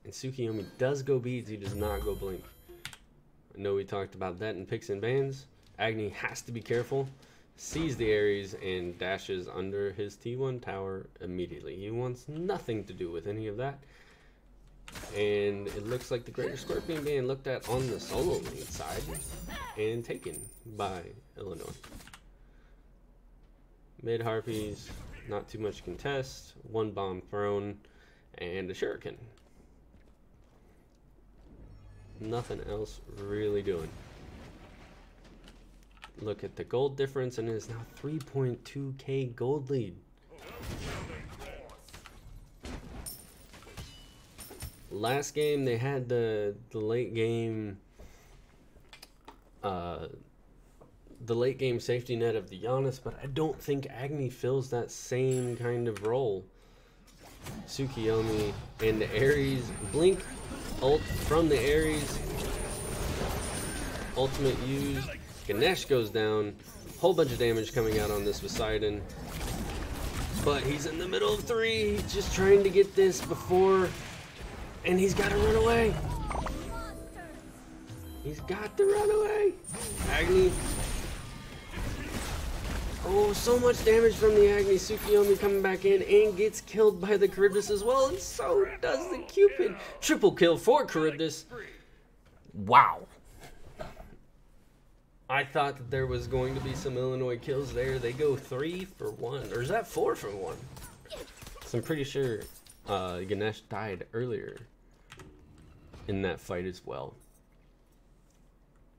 And Tsukiyomi does go beads, he does not go blink. I know we talked about that in picks and bans. Agni has to be careful. Sees the Ares and dashes under his T1 tower immediately. He wants nothing to do with any of that. And it looks like the Greater Scorpion being looked at on the solo lane side and taken by Illinois. Mid Harpies, not too much contest. One bomb thrown and a shuriken. Nothing else really doing. Look at the gold difference, and it is now 3.2k gold lead. Last game they had the late game safety net of the Giannis, but I don't think Agni fills that same kind of role. Tsukiyomi and the Ares blink ult from the Ares. Ultimate used. Ganesh goes down. Whole bunch of damage coming out on this Poseidon. But he's in the middle of three. He's just trying to get this before. And he's got to run away. He's got to run away. Agni. Oh, so much damage from the Agni. Tsukiyomi coming back in and gets killed by the Charybdis as well. And so does the Cupid. Triple kill for Charybdis. Wow. I thought that there was going to be some Illinois kills there. They go 3 for 1. Or is that 4 for 1? So I'm pretty sure Ganesh died earlier in that fight as well.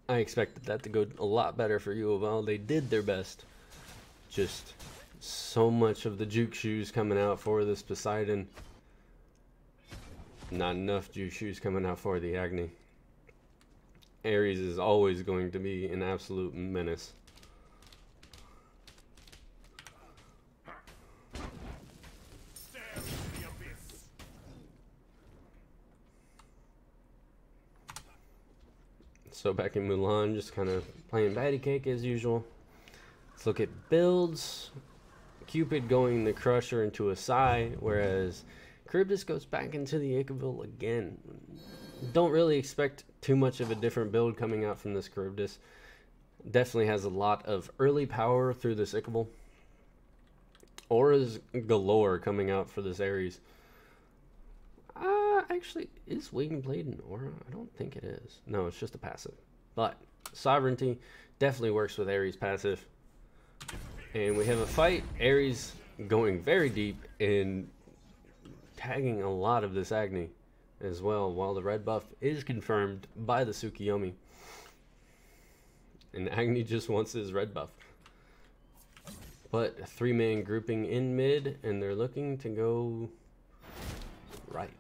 I expected that to go a lot better for UofL. They did their best. Just so much of the juke shoes coming out for this Poseidon. Not enough juke shoes coming out for the Agni. Ares is always going to be an absolute menace. So back in Mulan, just kind of playing patty cake as usual. Let's look at builds. Cupid going the Crusher into a Sai, whereas Charybdis goes back into the Ichabod again. Don't really expect too much of a different build coming out from this Charybdis. Definitely has a lot of early power through this Ichabod. Auras galore coming out for this Ares. Actually, is Winged Blade an aura? I don't think it is. No, it's just a passive. But Sovereignty definitely works with Ares passive. And we have a fight. Ares going very deep and tagging a lot of this Agni as well, while the red buff is confirmed by the Tsukiyomi. And Agni just wants his red buff. But a 3-man grouping in mid, and they're looking to go right.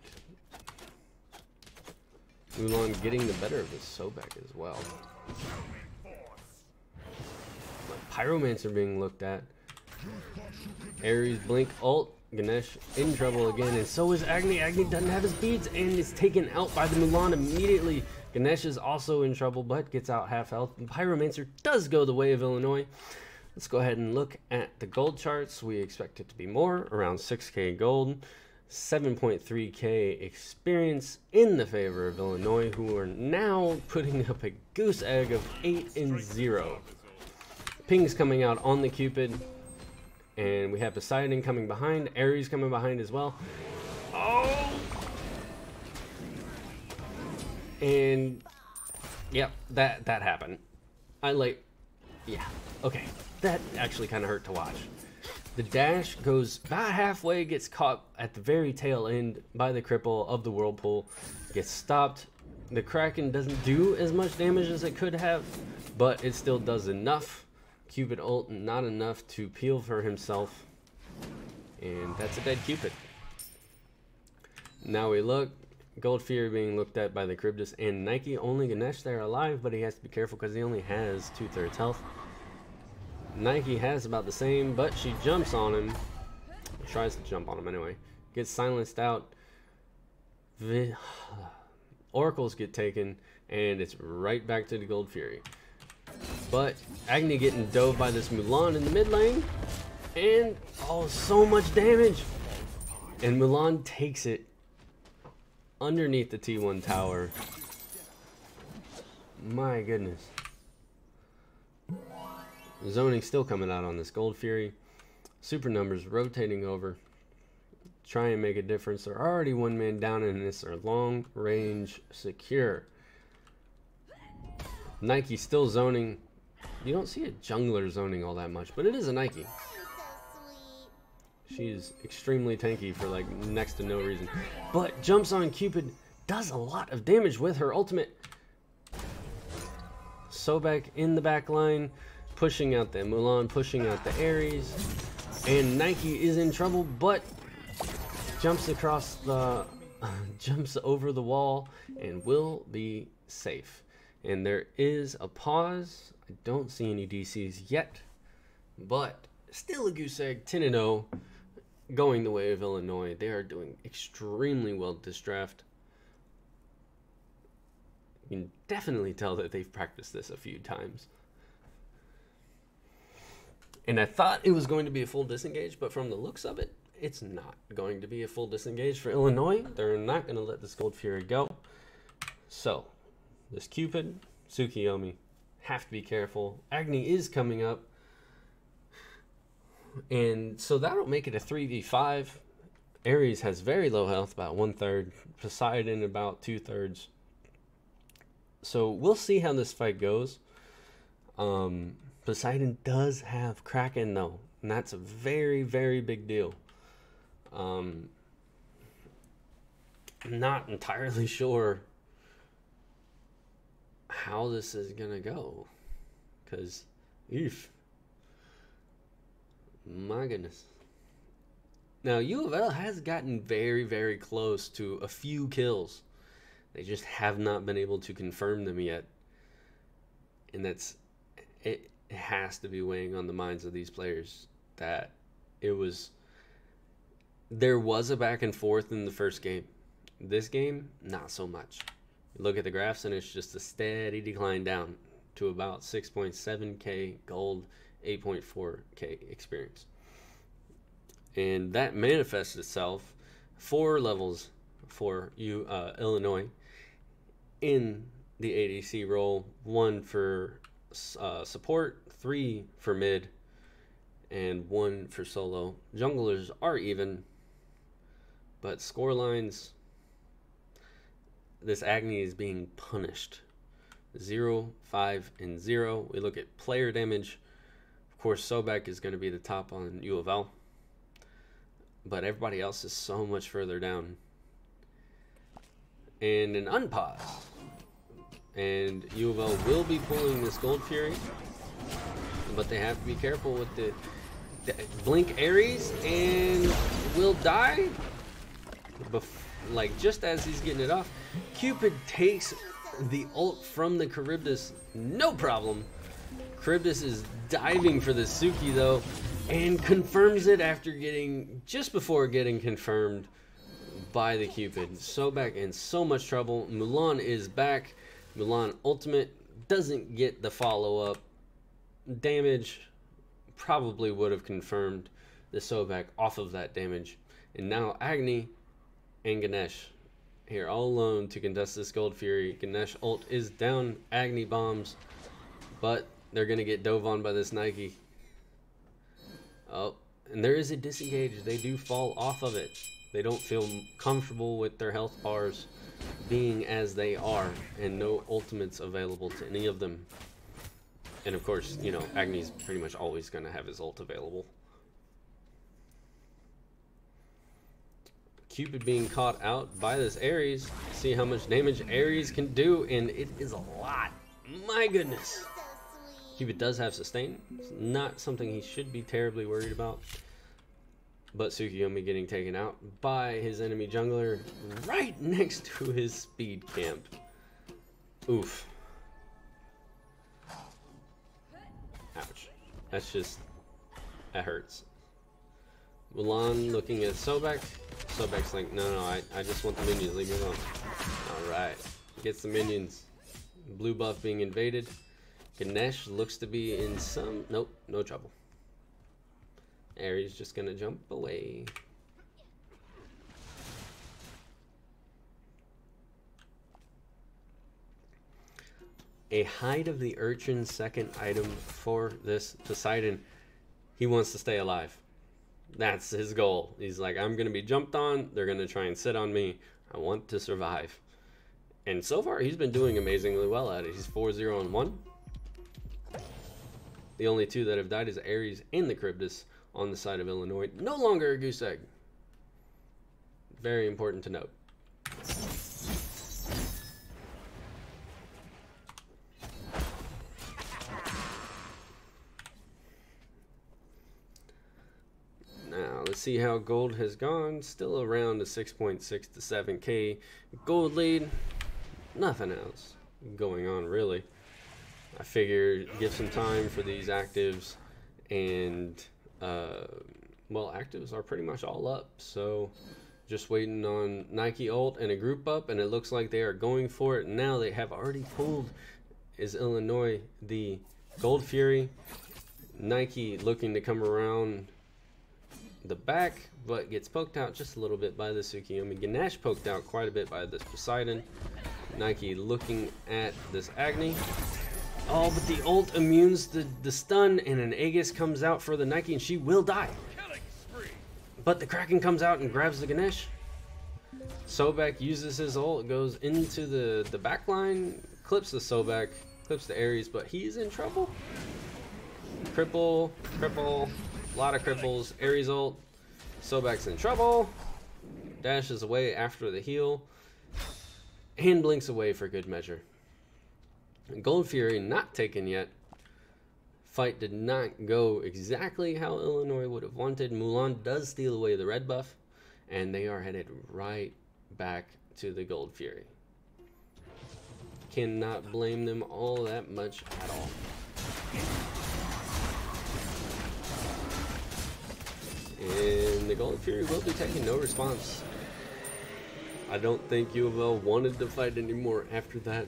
Mulan getting the better of his Sobek as well. Pyromancer being looked at. Ares blink ult. Ganesh in trouble again, and so is Agni. Agni doesn't have his beads and is taken out by the Mulan immediately. Ganesh is also in trouble, but gets out half health. Pyromancer does go the way of Illinois. Let's go ahead and look at the gold charts. We expect it to be more, around 6k gold, 7.3k experience in the favor of Illinois, who are now putting up a goose egg of 8-0. Pings coming out on the Cupid. And we have Poseidon coming behind, Ares coming behind as well. Oh! And yep, that happened. Yeah, okay. That actually kind of hurt to watch. The dash goes about halfway, gets caught at the very tail end by the cripple of the whirlpool, gets stopped. The Kraken doesn't do as much damage as it could have, but it still does enough. Cupid ult, not enough to peel for himself. And that's a dead Cupid. Now we look. Gold Fury being looked at by the Charybdis and Nike. Only Ganesh there alive, but he has to be careful because he only has 2/3 health. Nike has about the same, but she jumps on him. Tries to jump on him anyway. Gets silenced out. Oracles get taken, and it's right back to the Gold Fury. But Agni getting dove by this Mulan in the mid lane. And, oh, so much damage. And Mulan takes it underneath the T1 tower. My goodness. Zoning still coming out on this Gold Fury. Super numbers rotating over. Try and make a difference. They're already 1 man down in this. They're long range secure. Nike still zoning. You don't see a jungler zoning all that much, but it is a Nike. She's extremely tanky for like next to no reason. But jumps on Cupid, does a lot of damage with her ultimate. Sobek in the back line, pushing out the Mulan, pushing out the Ares. And Nike is in trouble, but jumps across the, jumps over the wall and will be safe. And there is a pause. I don't see any DCs yet, but still a goose egg, 10-0, going the way of Illinois. They are doing extremely well this draft. You can definitely tell that they've practiced this a few times. And I thought it was going to be a full disengage, but from the looks of it, it's not going to be a full disengage for Illinois. They're not going to let this Gold Fury go. So, this Cupid, Tsukiyomi, have to be careful. Agni is coming up. And so that'll make it a 3v5. Ares has very low health, about 1/3. Poseidon about 2/3. So we'll see how this fight goes. Poseidon does have Kraken though, and that's a very, very big deal. Not entirely sure how this is gonna go, because my goodness. Now UofL has gotten very, very close to a few kills. They just have not been able to confirm them yet, and it has to be weighing on the minds of these players that there was a back and forth in the first game. This game, not so much. You look at the graphs and it's just a steady decline down to about 6.7k gold, 8.4k experience. And that manifests itself 4 levels for Illinois in the ADC role, 1 for support, 3 for mid, and 1 for solo. Junglers are even, but score lines, this Agni is being punished. 0, 5, and 0. We look at player damage. Of course, Sobek is going to be the top on UofL, but everybody else is so much further down. And an unpause. And UofL will be pulling this Gold Fury, but they have to be careful with the blink Ares, and will die like just as he's getting it off. Cupid takes the ult from the Charybdis, no problem. Charybdis is diving for the Suki though, and confirms it after just before getting confirmed by the Cupid. Sobek in so much trouble. Mulan is back. Mulan ultimate doesn't get the follow-up damage. Probably would have confirmed the Sobek off of that damage. And now Agni and Ganesh here all alone to contest this Gold Fury. Ganesh ult is down. Agni bombs, but they're gonna get dove on by this Nike. Oh, and there is a disengage. They do fall off of it. They don't feel comfortable with their health bars being as they are, and no ultimates available to any of them. And of course, you know, Agni's pretty much always going to have his ult available. Cupid being caught out by this Ares. See how much damage Ares can do, and it is a lot. My goodness. Cupid does have sustain. It's not something he should be terribly worried about. But Tsukiyomi getting taken out by his enemy jungler right next to his speed camp. Oof. Ouch. That hurts. Mulan looking at Sobek. Sobek's like, no, I just want the minions, leave me alone. Alright. Gets the minions. Blue buff being invaded. Ganesh looks to be in some, nope, no trouble. Ares just gonna jump away. A Hide of the Urchin second item for this Poseidon. He wants to stay alive. That's his goal. He's like, I'm gonna be jumped on, they're gonna try and sit on me. I want to survive. And so far he's been doing amazingly well at it. He's 4-0-1. The only 2 that have died is Ares and the Charybdis on the side of Illinois. No longer a goose egg. Very important to note. Now, let's see how gold has gone. Still around the 6.6 to 7K gold lead. Nothing else going on, really. I figured give some time for these actives, and well, actives are pretty much all up, so just waiting on Nike ult and a group up, and it looks like they are going for it now. They have already pulled, is Illinois, the Gold Fury. Nike looking to come around the back, but gets poked out just a little bit by the Tsukiyomi. Ganesh poked out quite a bit by this Poseidon. Nike looking at this Agni. Oh, but the ult immunes the stun, and an Aegis comes out for the Nike, and she will die. But the Kraken comes out and grabs the Ganesh. Sobek uses his ult, goes into the back line, clips the Sobek, clips the Ares, but he's in trouble. Cripple, a lot of cripples. Ares ult, Sobek's in trouble. Dashes away after the heal, and blinks away for good measure. Gold Fury not taken yet. Fight did not go exactly how Illinois would have wanted. Mulan does steal away the red buff, and they are headed right back to the Gold Fury. Cannot blame them all that much at all. And the Gold Fury will be taking no response. I don't think UofL wanted to fight anymore after that.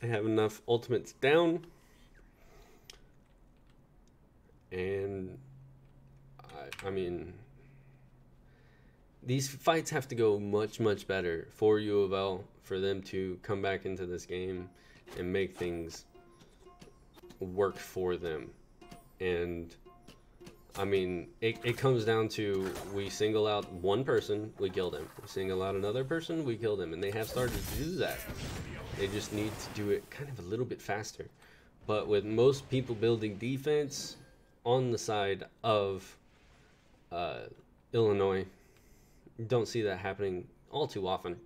They have enough ultimates down. And I mean, these fights have to go much, much better for UofL for them to come back into this game and make things work for them. And I mean, it comes down to, we single out one person, we kill them. We single out another person, we kill them. And they have started to do that. They just need to do it kind of a little bit faster. But with most people building defense on the side of Illinois, you don't see that happening all too often.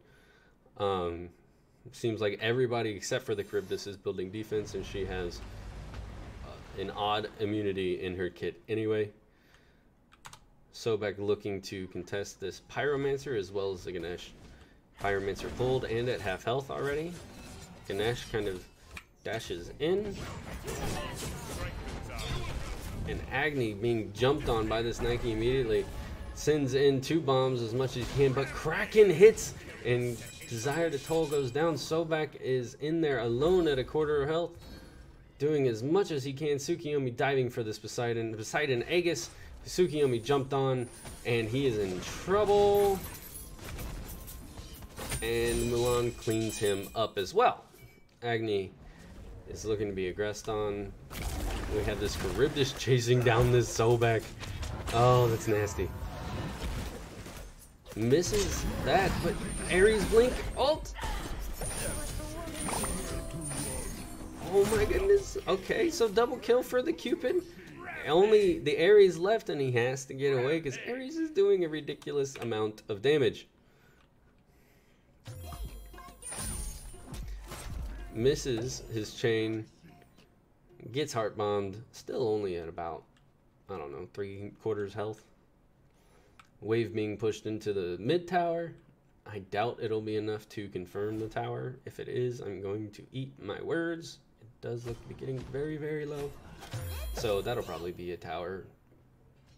It seems like everybody except for the Charybdis is building defense, and she has an odd immunity in her kit anyway. Sobek looking to contest this Pyromancer as well as the Ganesh. Pyromancer pulled and at half health already. Ganesh kind of dashes in. And Agni being jumped on by this Nike immediately. Sends in 2 bombs as much as he can, but Kraken hits and Desire to Toll goes down. Sobek is in there alone at a quarter of health, doing as much as he can. Tsukiyomi diving for this Poseidon. Poseidon Aegis. Tsukiyomi jumped on, and he is in trouble. And Mulan cleans him up as well. Agni is looking to be aggressed on. We have this Charybdis chasing down this Sobek. Oh, that's nasty. Misses that, but Ares blink ult. Oh my goodness. Okay, so double kill for the Cupid. Only the Ares left, and he has to get away because Ares is doing a ridiculous amount of damage. Misses his chain. Gets heart bombed. Still only at about, I don't know, 3/4 health. Wave being pushed into the mid tower. I doubt it'll be enough to confirm the tower. If it is, I'm going to eat my words. It does look to be getting very, very low. So that'll probably be a tower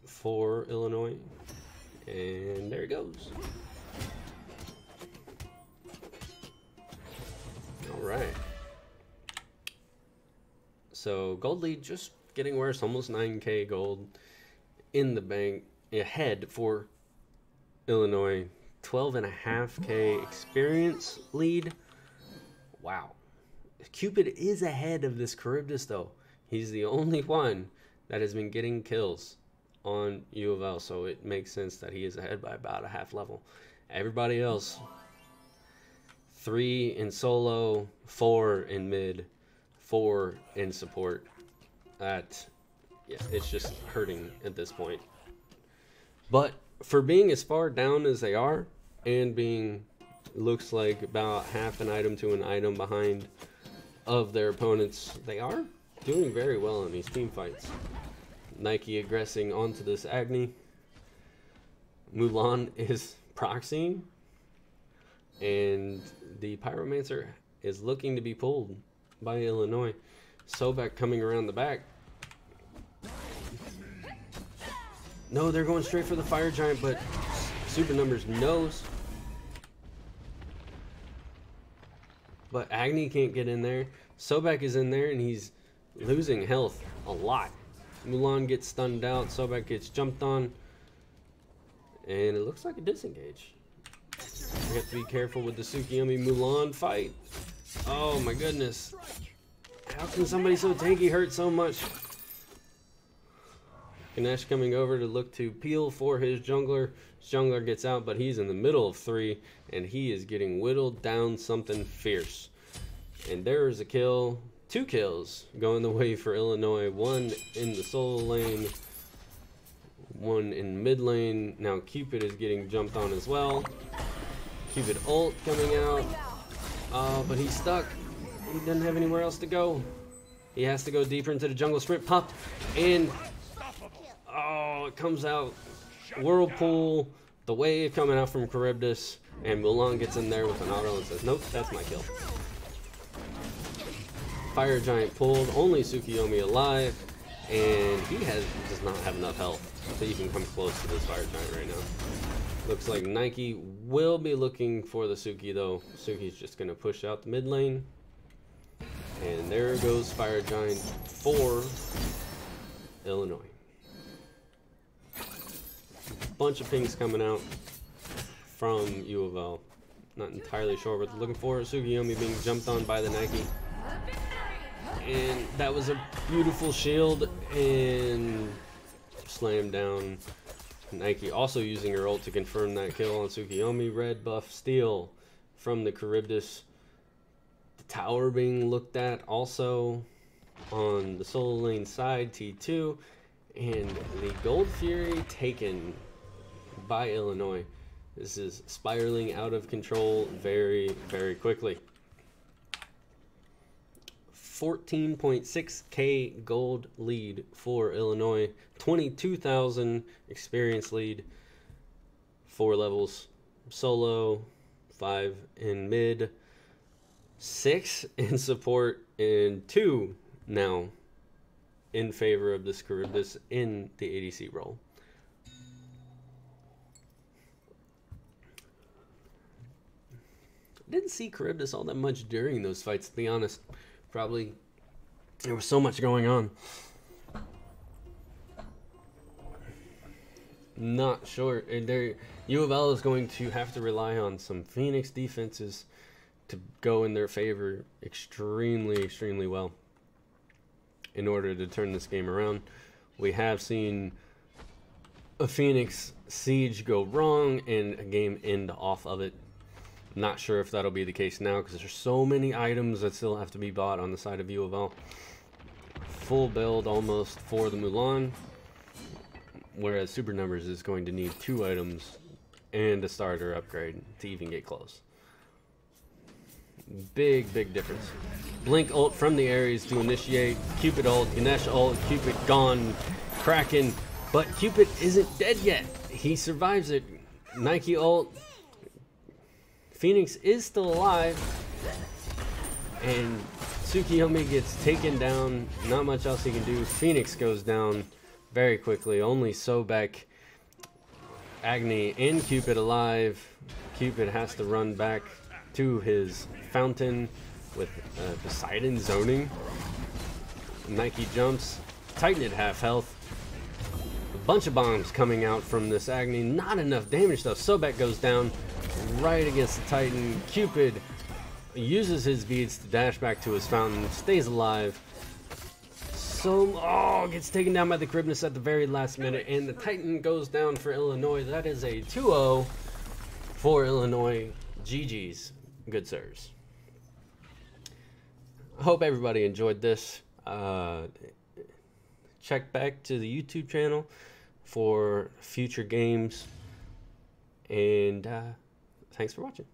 for Illinois. And there it goes. All right. So gold lead just getting worse. Almost 9K gold in the bank. Ahead for Illinois. 12.5K experience lead. Wow. Cupid is ahead of this Charybdis though. He's the only one that has been getting kills on UofL, so it makes sense that he is ahead by about a half level. Everybody else, 3 in solo, 4 in mid, 4 in support. Yeah, it's just hurting at this point. But for being as far down as they are, and being, looks like about half an item to an item behind of their opponents, they are doing very well in these team fights. Nike aggressing onto this Agni. Mulan is proxying, and the Pyromancer is looking to be pulled by Illinois. Sobek coming around the back. No, they're going straight for the Fire Giant, but Super Numbers knows. But Agni can't get in there. Sobek is in there, and he's losing health a lot. Mulan gets stunned out. Sobek gets jumped on. And it looks like a disengage. We have to be careful with the Tsukiyomi Mulan fight. Oh my goodness. How can somebody so tanky hurt so much? Ganesh coming over to look to peel for his jungler. His jungler gets out, but he's in the middle of 3, and he is getting whittled down something fierce. And there is a kill. 2 kills going the way for Illinois. 1 in the solo lane, 1 in mid lane. Now Cupid is getting jumped on as well. Cupid ult coming out. But he's stuck. He doesn't have anywhere else to go. He has to go deeper into the jungle. Sprint popped, and it comes out. Whirlpool, the wave coming out from Charybdis, and Mulan gets in there with an auto and says, nope, that's my kill. Fire Giant pulled, only Tsukiyomi alive, and he does not have enough health to even come close to this Fire Giant right now. Looks like Nike will be looking for the Suki though. Suki's just going to push out the mid lane. And there goes Fire Giant for Illinois. Bunch of pings coming out. from UofL. Not entirely sure what they're looking for. Tsukiyomi being jumped on by the Nike. And that was a beautiful shield and slammed down. Nike also using her ult to confirm that kill on Tsukiyomi. Red buff steal from the Charybdis. The tower being looked at also on the solo lane side, T2. And the Gold Fury taken by Illinois. This is spiraling out of control very, very quickly. 14.6k gold lead for Illinois. 22,000 experience lead. 4 levels solo, 5 in mid, 6 in support, and 2 now in favor of this Charybdis in the ADC role. Didn't see Charybdis all that much during those fights, to be honest. Probably there was so much going on. Not sure. UofL is going to have to rely on some Phoenix defenses to go in their favor extremely, extremely well in order to turn this game around. We have seen a Phoenix siege go wrong and a game end off of it. Not sure if that'll be the case now because there's so many items that still have to be bought on the side of UofL. Full build almost for the Mulan, whereas Super Numbers is going to need 2 items and a starter upgrade to even get close. Big, big difference. Blink ult from the Ares to initiate. Cupid ult, Ganesh ult, Cupid gone, Kraken, but Cupid isn't dead yet. He survives it. Nike ult. Phoenix is still alive, and Tsukiyomi gets taken down. Not much else he can do. Phoenix goes down very quickly. Only Sobek, Agni, and Cupid alive. Cupid has to run back to his fountain with Poseidon zoning. Nike jumps. Titan at half health. A bunch of bombs coming out from this Agni. Not enough damage though. Sobek goes down right against the Titan. Cupid uses his beads to dash back to his fountain, stays alive. Gets taken down by the Charybdis at the very last minute, and the Titan goes down for Illinois. That is a 2-0 for Illinois. GG's, good sirs. I hope everybody enjoyed this. Check back to the YouTube channel for future games, and thanks for watching.